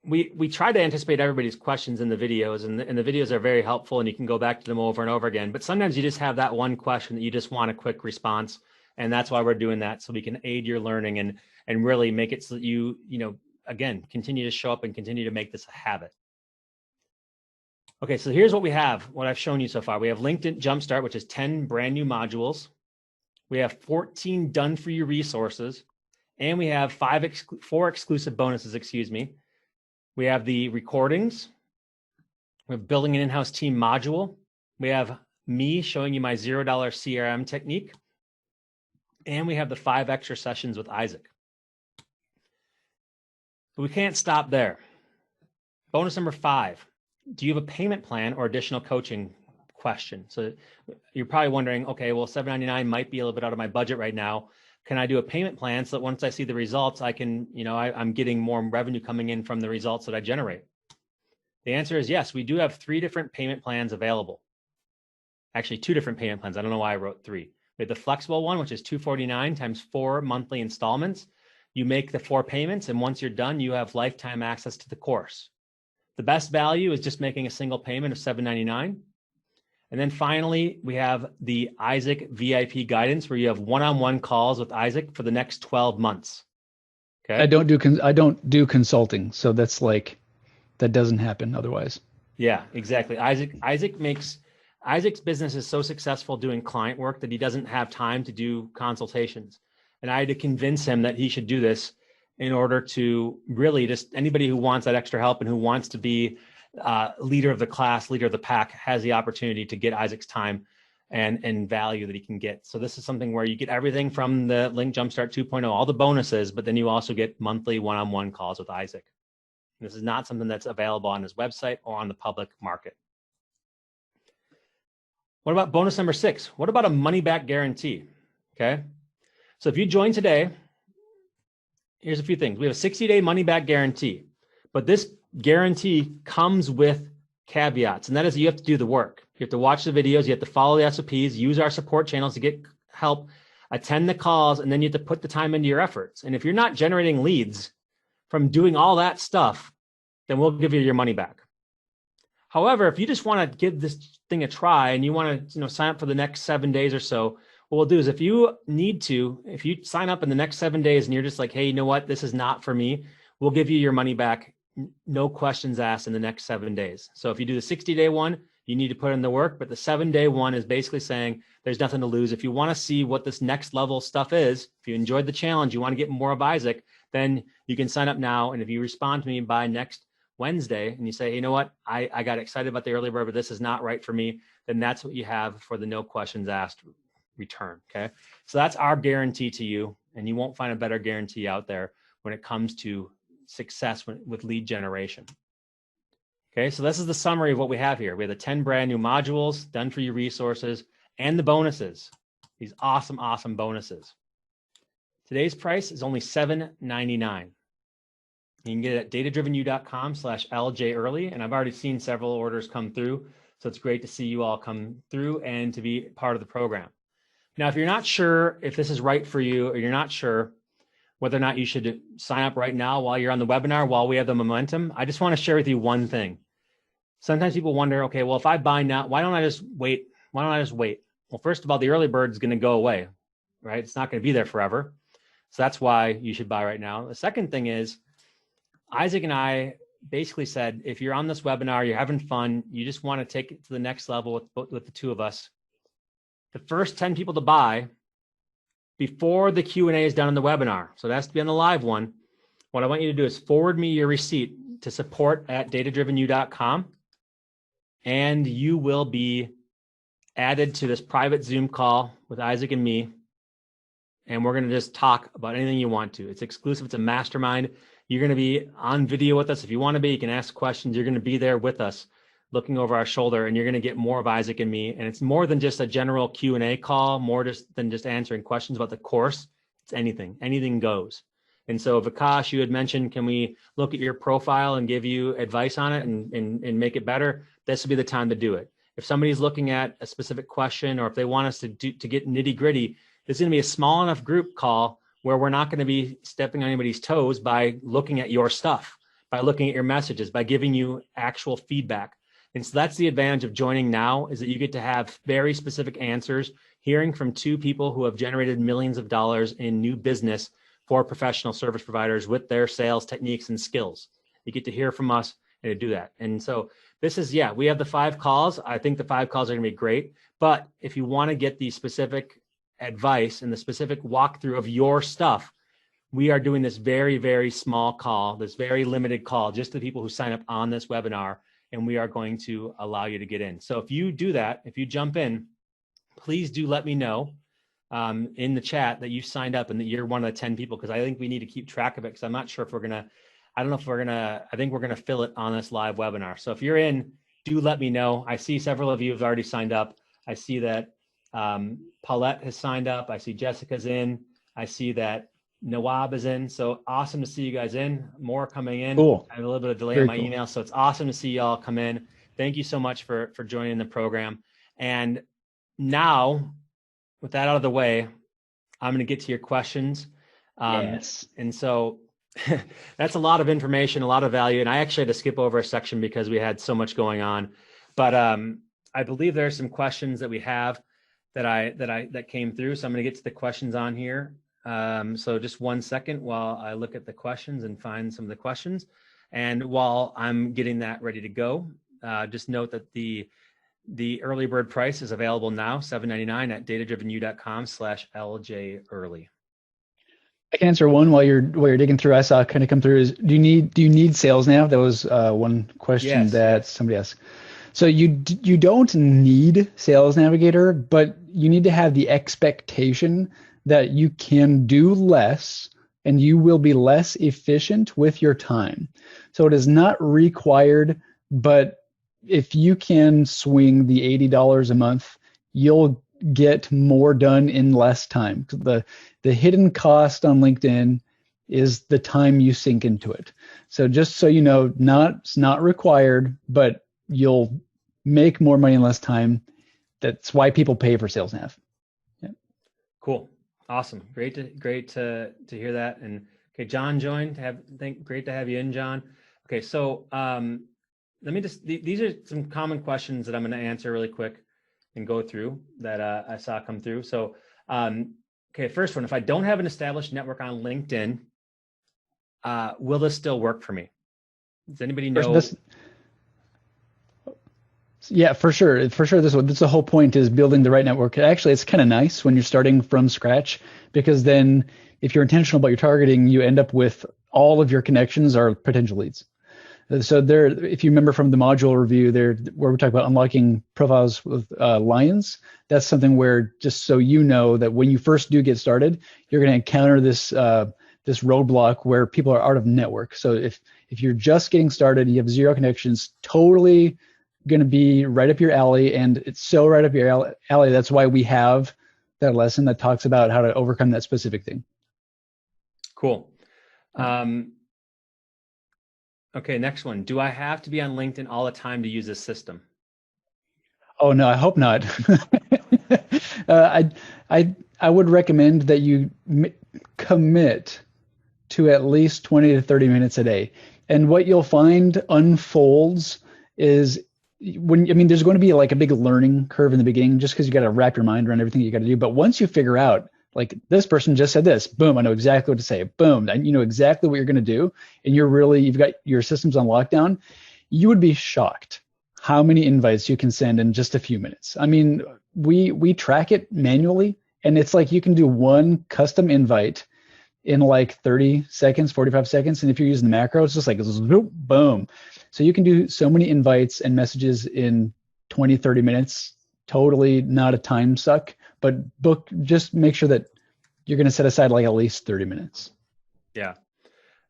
we try to anticipate everybody's questions in the videos, and the videos are very helpful, and you can go back to them over and over again. But sometimes you just have that one question that you just want a quick response, and that's why we're doing that, so we can aid your learning and really make it so that you again, continue to show up and continue to make this a habit. Okay, so here's what we have, what I've shown you so far. We have LinkedIn Jumpstart, which is 10 brand new modules. We have 14 done for you resources, and we have 4 exclusive bonuses, We have the recordings. We have building an in-house team module. We have me showing you my $0 CRM technique. And we have the 5 extra sessions with Isaac. But we can't stop there. Bonus number 5. Do you have a payment plan or additional coaching question? So you're probably wondering, okay, well, $7.99 might be a little bit out of my budget right now. Can I do a payment plan so that once I see the results, I can, I'm getting more revenue coming in from the results that I generate? The answer is yes. We do have 3 different payment plans available. Actually, 2 different payment plans. I don't know why I wrote 3. We have the flexible one, which is $249 times 4 monthly installments. You make the 4 payments, and once you're done, you have lifetime access to the course. The best value is just making a single payment of $7.99. And then finally, we have the Isaac VIP guidance, where you have one-on-one calls with Isaac for the next 12 months. Okay. I don't do consulting, so that's that doesn't happen otherwise. Yeah, exactly. Isaac's business is so successful doing client work that he doesn't have time to do consultations. And I had to convince him that he should do this in order to really just anybody who wants that extra help and who wants to be leader of the class, leader of the pack, has the opportunity to get Isaac's time and value that he can get. So this is something where you get everything from the Link Jumpstart 2.0, all the bonuses, but then you also get monthly one-on-one calls with Isaac. This is not something that's available on his website or on the public market. What about bonus number 6? What about a money back guarantee? Okay. So if you join today, here's a few things. We have a 60-day money back guarantee, but this guarantee comes with caveats, and that is you have to do the work. You have to watch the videos, you have to follow the SOPs, use our support channels to get help, attend the calls, and then you have to put the time into your efforts. And if you're not generating leads from doing all that stuff, then we'll give you your money back. However, if you just want to give this thing a try and you want to sign up for the next 7 days or so, what we'll do is if you sign up in the next 7 days and you're just like, hey, you know what, this is not for me, we'll give you your money back, no questions asked in the next 7 days. So if you do the 60-day one, you need to put in the work, but the 7-day one is basically saying there's nothing to lose. If you want to see what this next level stuff is, if you enjoyed the challenge, you want to get more of Isaac, then you can sign up now. And if you respond to me by next Wednesday and you say, hey, you know what, I got excited about the early bird, but this is not right for me, then that's what you have for the no questions asked return. Okay. So that's our guarantee to you. And you won't find a better guarantee out there when it comes to success with lead generation. Okay, so this is the summary of what we have here. We have the 10 brand new modules, done for you resources, and the bonuses. These awesome, awesome bonuses. Today's price is only $7.99. You can get it at datadrivenyou.com/LJearly, and I've already seen several orders come through, so it's great to see you all come through and to be part of the program. Now, if you're not sure if this is right for you, or you're not sure whether or not you should sign up right now while you're on the webinar, while we have the momentum, I just want to share with you one thing. Sometimes people wonder, okay, well, if I buy now, why don't I just wait? Why don't I just wait? Well, first of all, the early bird is going to go away, right? It's not going to be there forever. So that's why you should buy right now. The second thing is, Isaac and I basically said, if you're on this webinar, you're having fun, you just want to take it to the next level with the two of us, the first 10 people to buy before the Q&A is done on the webinar, so that's to be on the live one, what I want you to do is forward me your receipt to support@datadrivenyou.com, and you will be added to this private Zoom call with Isaac and me, and we're going to just talk about anything you want to. It's exclusive. It's a mastermind. You're going to be on video with us. If you want to be, you can ask questions. You're going to be there with us, looking over our shoulder, and you're going to get more of Isaac and me. And it's more than just a general Q&A call, more than just answering questions about the course. It's anything goes. And so Vikas, you had mentioned, can we look at your profile and give you advice on it and make it better? This would be the time to do it. If somebody's looking at a specific question, or if they want us to get nitty gritty, there's going to be a small enough group call where we're not going to be stepping on anybody's toes by looking at your stuff, by looking at your messages, by giving you actual feedback. And so that's the advantage of joining now, is that you get to have very specific answers, hearing from two people who have generated millions of dollars in new business for professional service providers with their sales techniques and skills. You get to hear from us and to do that. And so this is, we have the 5 calls. I think the 5 calls are going to be great. But if you want to get the specific advice and the specific walkthrough of your stuff, we are doing this very, very small call, this very limited call, just to people who sign up on this webinar, and we are going to allow you to get in. So if you do that, if you jump in, please do let me know in the chat that you've signed up and that you're one of the 10 people, because I think we need to keep track of it, because I'm not sure if we're going to, I think we're going to fill it on this live webinar. So if you're in, do let me know. I see several of you have already signed up. I see that Paulette has signed up. I see Jessica's in. I see that Nawab is in. So awesome to see you guys in. More coming in. Cool. I have a little bit of delay Very on my cool. email. So it's awesome to see y'all come in. Thank you so much for joining the program. And now, with that out of the way, I'm going to get to your questions. Yes. And so that's a lot of information, a lot of value. And I actually had to skip over a section because we had so much going on. But I believe there are some questions that we have that came through. So I'm going to get to the questions on here. So just 1 second while I look at the questions and find some of the questions. And while I'm getting that ready to go, just note that the early bird price is available now, $7.99 at datadrivenyou.com/LJearly. I can answer one while you're digging through. I saw kind of come through is, do you need sales nav? That was one question that somebody asked. So you don't need Sales Navigator, but you need to have the expectation that you can do less and you will be less efficient with your time. So it is not required, but if you can swing the $80 a month, you'll get more done in less time. The hidden cost on LinkedIn is the time you sink into it. So just so you know, it's not required, but you'll make more money in less time. That's why people pay for Sales Nav. Yeah. Cool. Awesome. Great to hear that. And okay, John joined. Great to have you in, John. Okay, so let me these are some common questions that I'm going to answer really quick and go through that I saw come through. So Okay, first one. If I don't have an established network on LinkedIn, will this still work for me? Does anybody know? Yeah, for sure. For sure. This the whole point is building the right network. Actually, it's kind of nice when you're starting from scratch, because then if you're intentional about your targeting, you end up with all of your connections are potential leads. So there, if you remember from the module review there, where we talk about unlocking profiles with Lions, that's something where, just so you know, that when you first do get started, you're going to encounter this this roadblock where people are out of network. So if you're just getting started, you have zero connections, totally going to be right up your alley, and it's so right up your alley. That's why we have that lesson that talks about how to overcome that specific thing. Cool. Okay, next one. Do I have to be on LinkedIn all the time to use this system? Oh no, I hope not. I would recommend that you commit to at least 20 to 30 minutes a day. And what you'll find unfolds is there's going to be like a big learning curve in the beginning, just because you got to wrap your mind around everything you got to do. But once you figure out, like, this person just said this, boom, I know exactly what to say. Boom, and you know exactly what you're going to do, and you've got your systems on lockdown. You would be shocked how many invites you can send in just a few minutes. I mean, we track it manually, and it's like you can do one custom invite in like 30 seconds, 45 seconds. And if you're using the macro, it's just like zoop, boom. So you can do so many invites and messages in 20, 30 minutes. Totally not a time suck, but just make sure that you're going to set aside like at least 30 minutes. Yeah.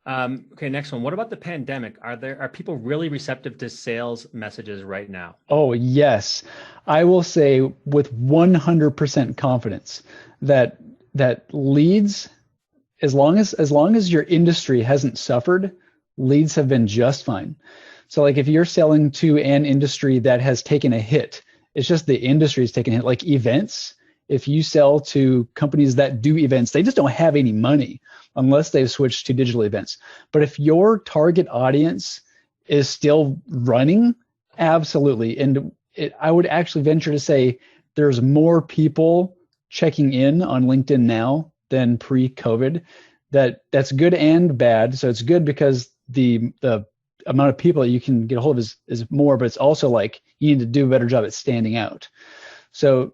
Okay, next one. What about the pandemic? Are people really receptive to sales messages right now? Oh, yes. I will say with 100% confidence that leads, as long as your industry hasn't suffered, leads have been just fine. So like if you're selling to an industry that has taken a hit, it's just the industry is taking a hit. Like events, if you sell to companies that do events, they just don't have any money unless they've switched to digital events. But if your target audience is still running, absolutely. And I would actually venture to say there's more people checking in on LinkedIn now than pre-COVID. That's good and bad. So it's good because the amount of people that you can get a hold of is more, but it's also like you need to do a better job at standing out. So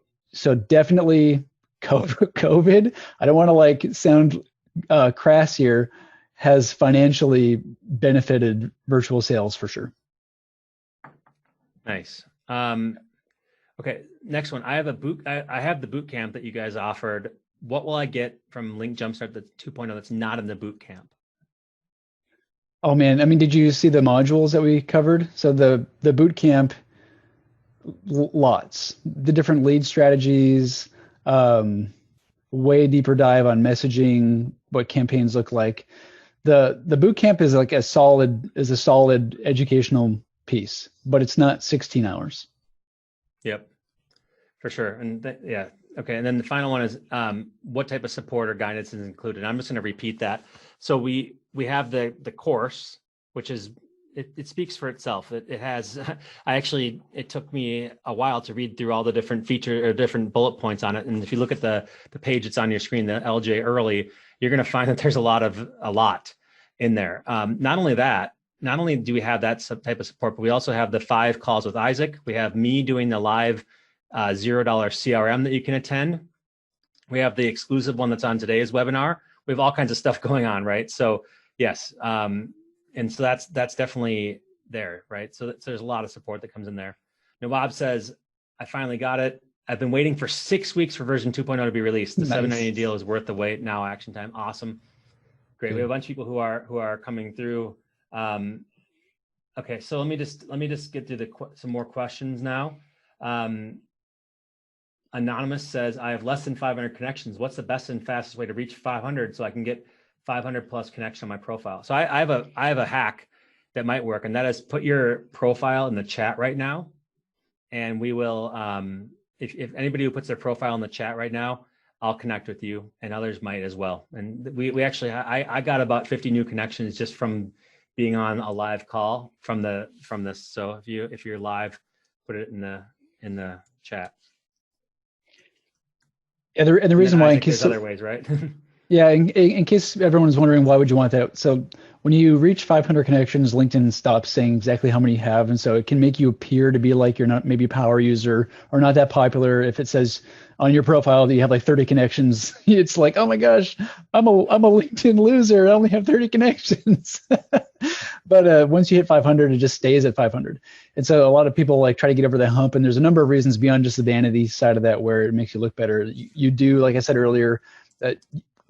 definitely COVID, I don't want to like sound crass here, has financially benefited virtual sales for sure. Nice. Okay, next one. I have the boot camp that you guys offered. What will I get from Link Jumpstart that's 2.0 that's not in the boot camp? Oh man, I mean, did you see the modules that we covered? So the boot camp, lots, the different lead strategies, way deeper dive on messaging, what campaigns look like. The boot camp is like a solid educational piece, but it's not 16 hours. Yep, for sure. And yeah. Okay. And then the final one is what type of support or guidance is included? I'm just going to repeat that. So we have the course, which is, it speaks for itself. It has, it took me a while to read through all the different feature or different bullet points on it. And if you look at the page that's on your screen, the LJ Early, you're going to find that there's a lot in there. Not only do we have that type of support, but we also have the 5 calls with Isaac. We have me doing the live $0 CRM that you can attend. We have the exclusive one that's on today's webinar. We have all kinds of stuff going on, right? So yes, and so that's definitely there, right? So there's a lot of support that comes in there. Nawab says, I finally got it. I've been waiting for 6 weeks for version 2.0 to be released. The Nice. $7.90 deal is worth the wait. Now action time. Awesome. Great. Good. We have a bunch of people who are coming through. Okay, so let me just get through some more questions now. Anonymous says, I have less than 500 connections. What's the best and fastest way to reach 500 so I can get 500 plus connections on my profile? So I have a hack that might work, and that is put your profile in the chat right now. And we will, if anybody who puts their profile in the chat right now, I'll connect with you, and others might as well. And we actually, I got about 50 new connections just from being on a live call from this. So if you're live, put it in the chat. And the And then reason why, I in think case there's other ways, right? yeah, in case everyone's wondering why would you want that? So when you reach 500 connections, LinkedIn stops saying exactly how many you have, and so it can make you appear to be like you're not maybe a power user or not that popular. If it says on your profile that you have like 30 connections, it's like, oh my gosh, I'm a LinkedIn loser. I only have 30 connections. But once you hit 500, it just stays at 500. And so a lot of people like try to get over that hump, and there's a number of reasons beyond just the vanity side of that where it makes you look better. You do, like I said earlier, that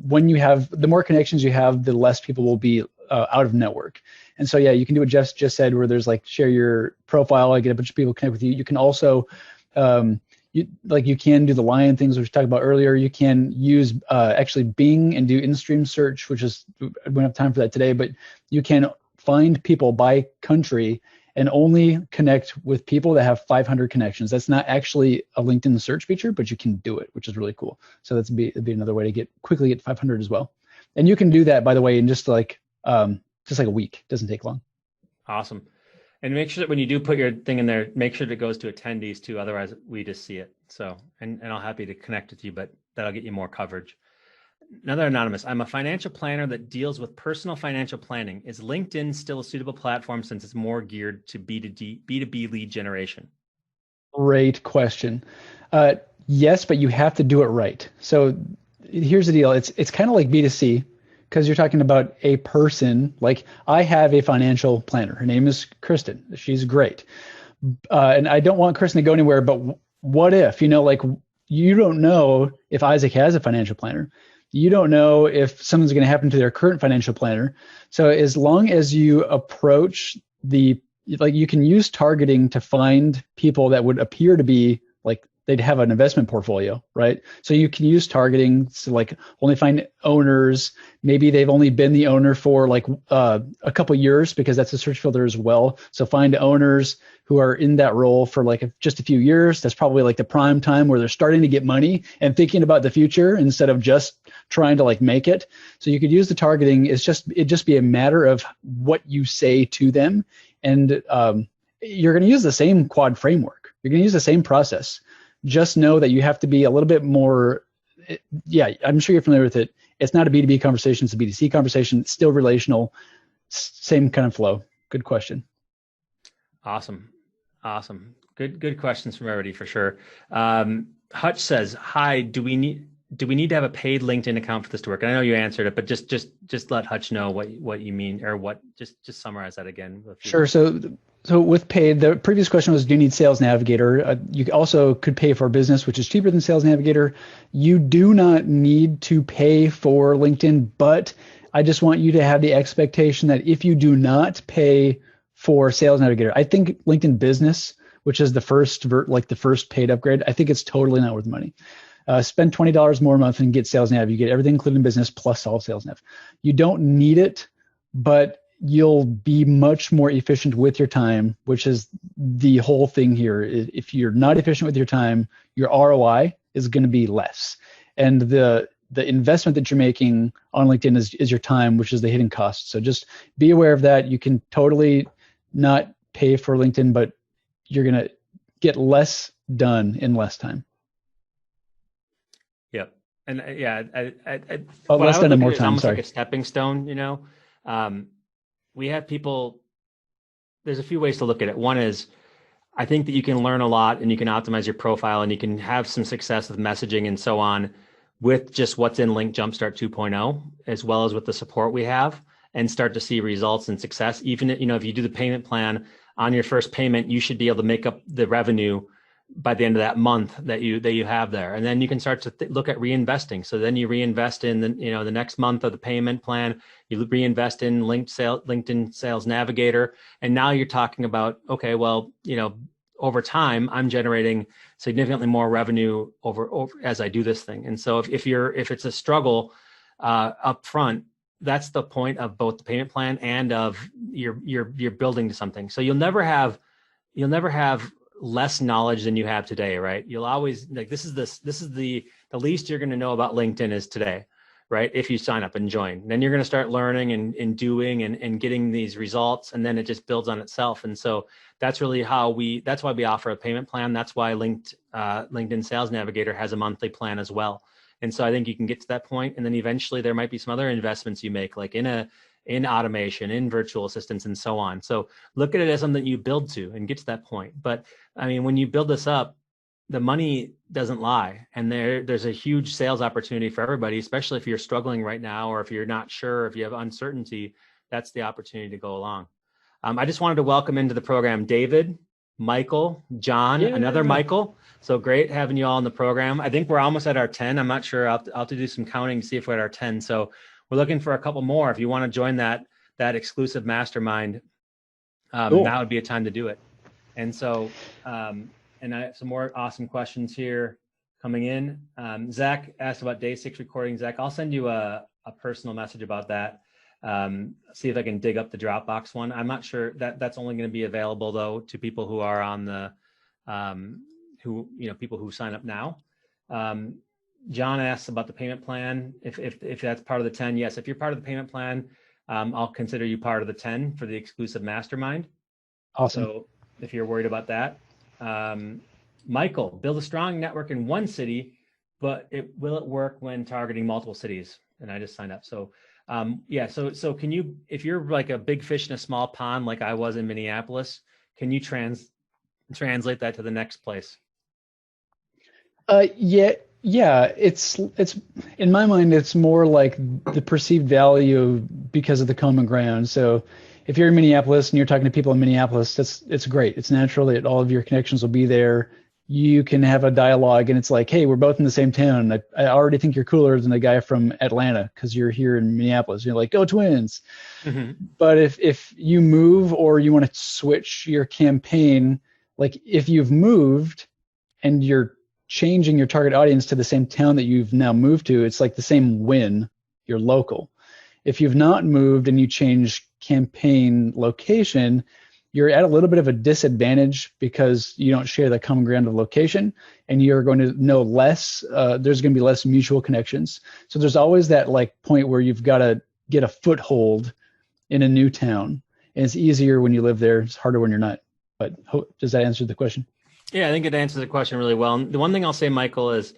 when you have the more connections you have, the less people will be out of network. And so yeah, you can do what Jeff just said, where there's like share your profile, get a bunch of people connect with you. You can also you can do the lion things which we talked about earlier. You can use actually Bing and do in-stream search, which is, we don't have time for that today, but you can find people by country and only connect with people that have 500 connections. That's not actually a LinkedIn search feature, but you can do it, which is really cool. So that'd be another way to quickly get 500 as well. And you can do that, by the way, in just like a week. It doesn't take long. Awesome. And make sure that when you do put your thing in there, make sure that it goes to attendees too. Otherwise, we just see it. So, and I'm happy to connect with you, but that'll get you more coverage. Another anonymous. I'm a financial planner that deals with personal financial planning. Is LinkedIn still a suitable platform since it's more geared to B2B lead generation? Great question. Yes, but you have to do it right. So here's the deal. It's kind of like B2C because you're talking about a person. Like I have a financial planner. Her name is Kristen. She's great. And I don't want Kristen to go anywhere, but what if, like you don't know if Isaac has a financial planner. You don't know if something's going to happen to their current financial planner. So as long as you approach you can use targeting to find people that would appear to be like they'd have an investment portfolio, right? So you can use targeting to like only find owners. Maybe they've only been the owner for like a couple years because that's a search filter as well. So find owners who are in that role for like just a few years. That's probably like the prime time where they're starting to get money and thinking about the future instead of just trying to like make it. So you could use the targeting. It'd just be a matter of what you say to them. And you're going to use the same quad framework. You're going to use the same process. Just know that you have to be a little bit more, I'm sure you're familiar with it. It's not a B2B conversation. It's a B2C conversation. It's still relational, same kind of flow. Good question. Awesome. Good questions from everybody for sure. Hutch says, hi, do we need to have a paid LinkedIn account for this to work? And I know you answered it, but just let Hutch know what you mean, or just summarize that again. Sure. So with paid, the previous question was, do you need Sales Navigator? You also could pay for business, which is cheaper than Sales Navigator. You do not need to pay for LinkedIn, but I just want you to have the expectation that if you do not pay for Sales Navigator, I think LinkedIn Business, which is the first paid upgrade, I think it's totally not worth the money. Spend $20 more a month and get Sales Nav. You get everything including business plus all Sales Nav. You don't need it, but you'll be much more efficient with your time, which is the whole thing here. If you're not efficient with your time, your ROI is going to be less. And the investment that you're making on LinkedIn is your time, which is the hidden cost. So just be aware of that. You can totally not pay for LinkedIn, but you're going to get less done in less time. Yep. And less done in more time. Almost Sorry. like a stepping stone, we have people, there's a few ways to look at it. One is, I think that you can learn a lot and you can optimize your profile and you can have some success with messaging and so on with just what's in Link Jumpstart 2.0, as well as with the support we have, and start to see results and success. Even, if you do the payment plan on your first payment, you should be able to make up the revenue by the end of that month that you have there. And then you can start to look at reinvesting. So then you reinvest in the next month of the payment plan, you reinvest in LinkedIn Sales Navigator. And now you're talking about, okay, well, over time, I'm generating significantly more revenue over as I do this thing. And so if it's a struggle up front, that's the point of both the payment plan and of you're building to something. So you'll never have less knowledge than you have today, right? You'll always this is the least you're going to know about LinkedIn is today, right? If you sign up and join, then you're going to start learning and doing and getting these results. And then it just builds on itself. And so that's really that's why we offer a payment plan. That's why LinkedIn Sales Navigator has a monthly plan as well. And so I think you can get to that point, and then eventually there might be some other investments you make, like in automation, in virtual assistants, and so on. So look at it as something you build to and get to that point. But I mean, when you build this up, the money doesn't lie, and there's a huge sales opportunity for everybody, especially if you're struggling right now, or if you're not sure, if you have uncertainty. That's the opportunity to go along. I just wanted to welcome into the program David, Michael, John, another Michael. So great having you all in the program. I think we're almost at our 10. I'm not sure. I'll have to do some counting to see if we're at our 10. So we're looking for a couple more. If you want to join that exclusive mastermind, cool. Now would be a time to do it. And so, and I have some more awesome questions here coming in. Zach asked about day 6 recording. Zach, I'll send you a personal message about that. See if I can dig up the Dropbox one. I'm not sure that's only going to be available though to people who are on the, people who sign up now. John asks about the payment plan. If that's part of the 10, yes. If you're part of the payment plan, I'll consider you part of the 10 for the exclusive mastermind. Awesome. So if you're worried about that. Michael, build a strong network in one city, but will it work when targeting multiple cities? And I just signed up. So so can you, if you're like a big fish in a small pond, like I was in Minneapolis, can you translate that to the next place? Yeah. It's in my mind, it's more like the perceived value because of the common ground. So if you're in Minneapolis and you're talking to people in Minneapolis, it's great. It's natural that all of your connections will be there. You can have a dialogue, and it's like, hey, we're both in the same town. I already think you're cooler than the guy from Atlanta because you're here in Minneapolis. You're like, go Twins. Mm-hmm. But if you move or you want to switch your campaign, like if you've moved and you're changing your target audience to the same town that you've now moved to, it's like the same win. You're local. If you've not moved and you change campaign location, you're at a little bit of a disadvantage because you don't share the common ground of location, and you're going to know less. There's going to be less mutual connections. So there's always that like point where you've got to get a foothold in a new town, and it's easier when you live there. It's harder when you're not. But does that answer the question? Yeah, I think it answers the question really well. And the one thing I'll say, Michael, is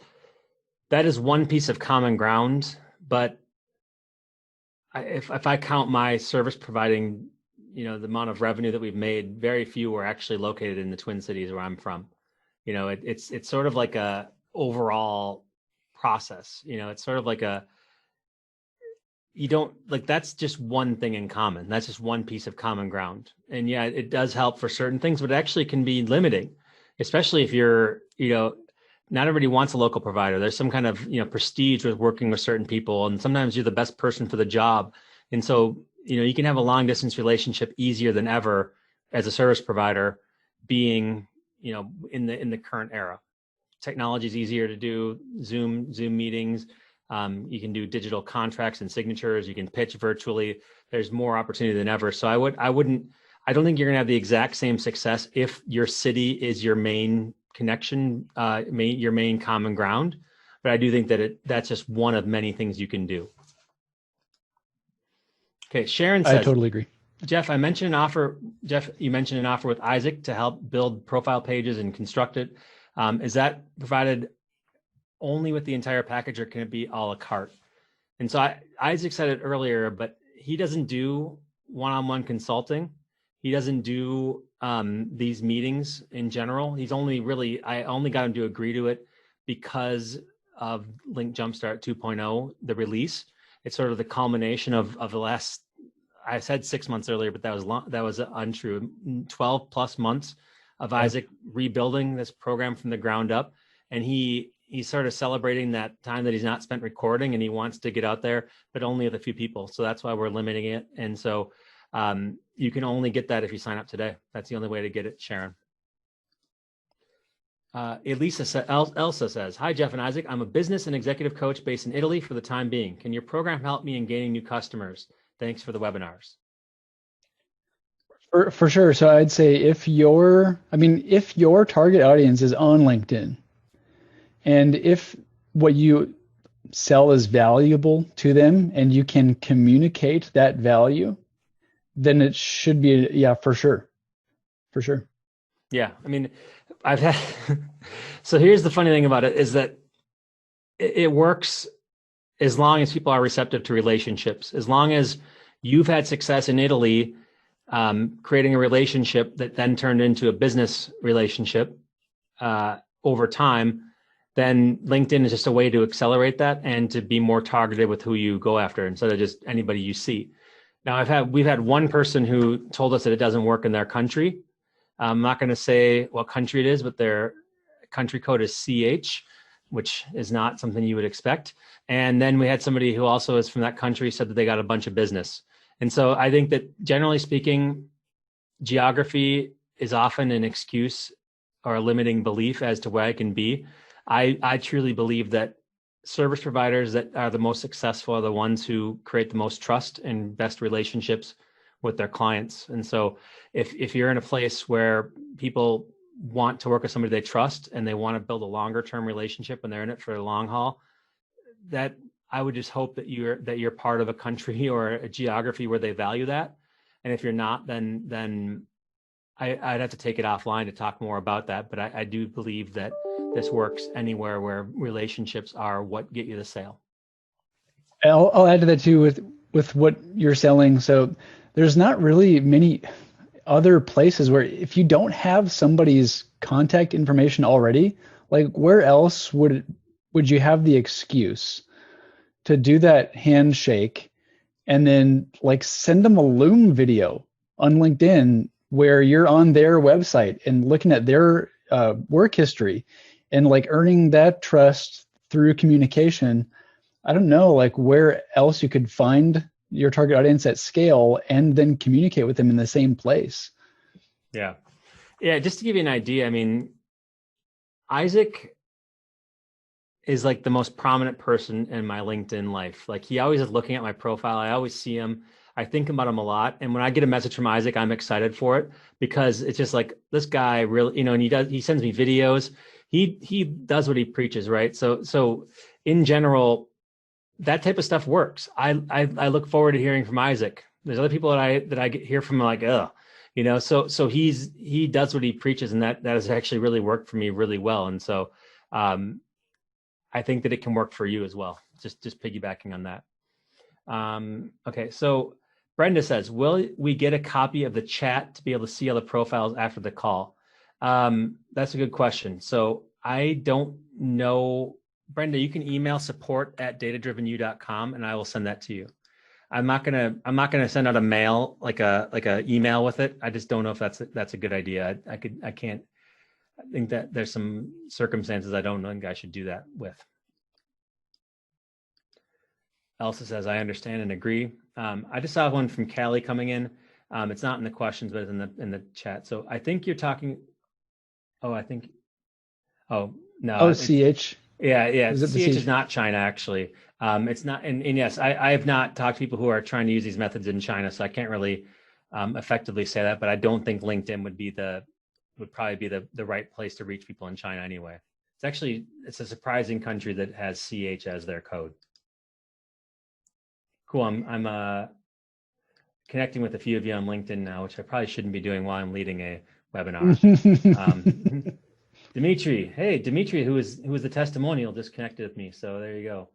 that is one piece of common ground, but if I count my service providing, the amount of revenue that we've made, very few are actually located in the Twin Cities where I'm from. It's sort of like a overall process. It's sort of like that's just one thing in common. That's just one piece of common ground. And yeah, it does help for certain things, but it actually can be limiting, especially if you're, not everybody wants a local provider. There's some kind of, prestige with working with certain people. And sometimes you're the best person for the job. And so, you can have a long distance relationship easier than ever as a service provider being, in the current era. Technology is easier to do, Zoom meetings. You can do digital contracts and signatures. You can pitch virtually. There's more opportunity than ever. So I don't think you're going to have the exact same success if your city is your main connection, your main common ground. But I do think that that's just one of many things you can do. Okay, Sharon says, I totally agree. Jeff, you mentioned an offer with Isaac to help build profile pages and construct it. Is that provided only with the entire package, or can it be a la carte? And so Isaac said it earlier, but he doesn't do one-on-one consulting. He doesn't do these meetings in general. I only got him to agree to it because of Link Jumpstart 2.0, the release. It's sort of the culmination of the last, I said 6 months earlier, but that was untrue. 12 plus months of Isaac rebuilding this program from the ground up. And he's sort of celebrating that time that he's not spent recording, and he wants to get out there, but only with a few people. So that's why we're limiting it. And so you can only get that if you sign up today. That's the only way to get it, Sharon. Elsa says, hi, Jeff and Isaac. I'm a business and executive coach based in Italy for the time being. Can your program help me in gaining new customers? Thanks for the webinars. For sure. So I'd say if your target audience is on LinkedIn, and if what you sell is valuable to them and you can communicate that value, then it should be, yeah, for sure. For sure. Yeah. I mean, I've had, so here's the funny thing about it is that it works as long as people are receptive to relationships. As long as you've had success in Italy, creating a relationship that then turned into a business relationship over time, then LinkedIn is just a way to accelerate that and to be more targeted with who you go after instead of just anybody you see. Now, we've had one person who told us that it doesn't work in their country. I'm not going to say what country it is, but their country code is CH, which is not something you would expect. And then we had somebody who also is from that country said that they got a bunch of business. And so I think that generally speaking, geography is often an excuse or a limiting belief as to where I can be. I truly believe that service providers that are the most successful are the ones who create the most trust and best relationships with their clients. And so if you're in a place where people want to work with somebody they trust and they want to build a longer term relationship and they're in it for the long haul, that I would just hope that you're part of a country or a geography where they value that. And if you're not, then I'd have to take it offline to talk more about that. But I do believe that this works anywhere where relationships are what get you the sale. I'll add to that too with what you're selling. So there's not really many other places where if you don't have somebody's contact information already, like where else would you have the excuse to do that handshake and then like send them a Loom video on LinkedIn where you're on their website and looking at their work history and like earning that trust through communication. I don't know like where else you could find your target audience at scale and then communicate with them in the same place. Yeah. Yeah. Just to give you an idea, I mean, Isaac is like the most prominent person in my LinkedIn life. Like he always is looking at my profile. I always see him. I think about him a lot. And when I get a message from Isaac, I'm excited for it because it's just like this guy really, and he sends me videos. He does what he preaches, right? So in general, that type of stuff works. I look forward to hearing from Isaac. There's other people that I hear from like, so he does what he preaches, and that has actually really worked for me really well. And so I think that it can work for you as well. Just piggybacking on that. Okay, so Brenda says, will we get a copy of the chat to be able to see all the profiles after the call? That's a good question. So I don't know. Brenda, you can email support@datadrivenyou.com and I will send that to you. I'm not gonna send out a mail like a email with it. I just don't know if that's a good idea. I think that there's some circumstances I don't think I should do that with. Elsa says, I understand and agree. I just saw one from Callie coming in. It's not in the questions, but it's in the chat. So I think you're talking. Oh no. CH. Yeah. CH is not China, actually. It's not, and yes, I have not talked to people who are trying to use these methods in China, so I can't really effectively say that. But I don't think LinkedIn would probably be the right place to reach people in China anyway. It's a surprising country that has CH as their code. Cool. I'm connecting with a few of you on LinkedIn now, which I probably shouldn't be doing while I'm leading a webinar. Dimitri, hey, Dimitri, who was the testimonial, just connected with me. So there you go.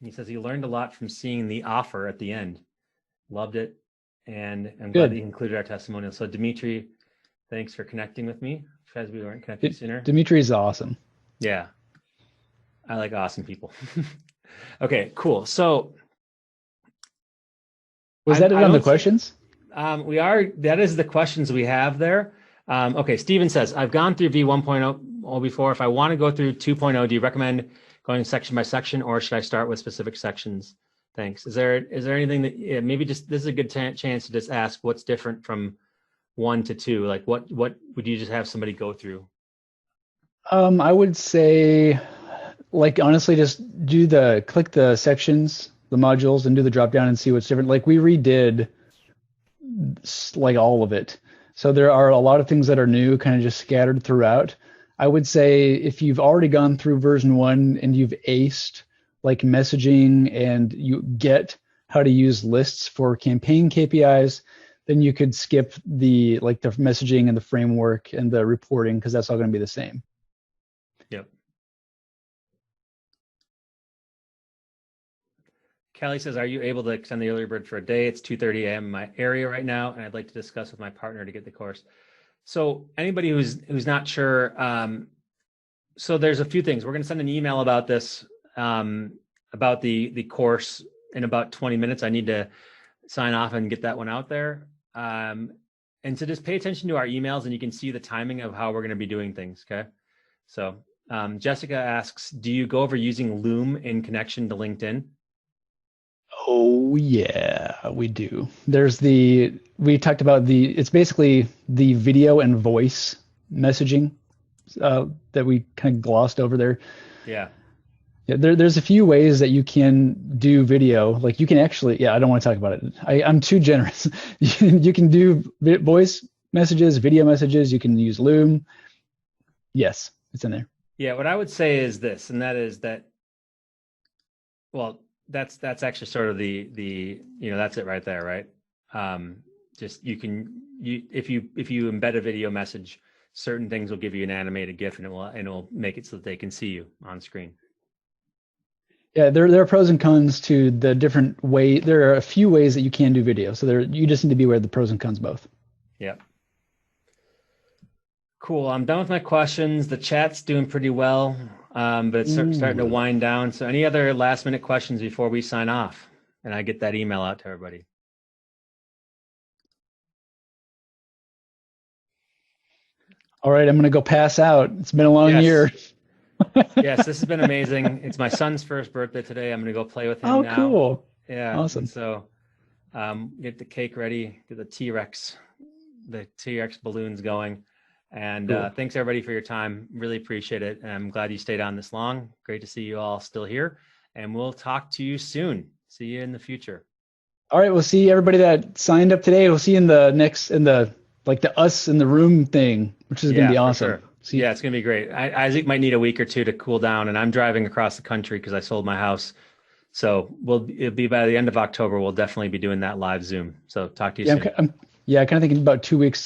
He says he learned a lot from seeing the offer at the end. Loved it. And I'm glad that he included our testimonial. So Dimitri, thanks for connecting with me. Because we weren't connected sooner. Dimitri is awesome. Yeah. I like awesome people. Okay, cool. So was that it on the questions? That is the questions we have there. Okay, Steven says, I've gone through V1.0 before. If I want to go through 2.0, do you recommend going section by section, or should I start with specific sections? Thanks. Is there anything that maybe just this is a good chance to just ask what's different from 1 to 2? Like what would you just have somebody go through? I would say, like, honestly, just click the sections, the modules, and do the drop down and see what's different. Like we redid like all of it. So there are a lot of things that are new, kind of just scattered throughout. I would say if you've already gone through version 1 and you've aced like messaging and you get how to use lists for campaign KPIs, then you could skip the messaging and the framework and the reporting, because that's all going to be the same. Yep. Kelly says, are you able to extend the early bird for a day? It's 2:30 a.m. in my area right now, and I'd like to discuss with my partner to get the course. So anybody who's not sure, so there's a few things. We're going to send an email about this, about the course in about 20 minutes. I need to sign off and get that one out there. And so just pay attention to our emails, and you can see the timing of how we're going to be doing things. Okay. So Jessica asks, do you go over using Loom in connection to LinkedIn? Oh yeah, we do. We talked about it's basically the video and voice messaging that we kind of glossed over there. Yeah. Yeah, there's a few ways that you can do video. Like you can actually, I don't want to talk about it. I'm too generous. You can do voice messages, video messages. You can use Loom. Yes, it's in there. Yeah, what I would say is this, and that is that, well, that's actually sort of the that's it right there, right? Just if you embed a video message, certain things will give you an animated GIF, and it will make it so that they can see you on screen. Yeah, there are pros and cons to the different way. There are a few ways that you can do video, so you just need to be aware of the pros and cons both. Yeah. Cool. I'm done with my questions. The chat's doing pretty well, but it's starting to wind down. So any other last minute questions before we sign off and I get that email out to everybody? All right, I'm going to go pass out. It's been a long year. Yes, this has been amazing. It's my son's first birthday today. I'm going to go play with him now. Oh, cool. Yeah. Awesome. So get the cake ready, get the T-Rex balloons going. And cool. Thanks everybody for your time. Really appreciate it. And I'm glad you stayed on this long. Great to see you all still here. And we'll talk to you soon. See you in the future. All right. We'll see everybody that signed up today. We'll see you in the us in the room thing, which is going to be awesome. Sure. Yeah, it's going to be great. Isaac might need a week or two to cool down, and I'm driving across the country because I sold my house. So it'll be by the end of October. We'll definitely be doing that live Zoom. So talk to you soon. I kind of thinking about 2 weeks.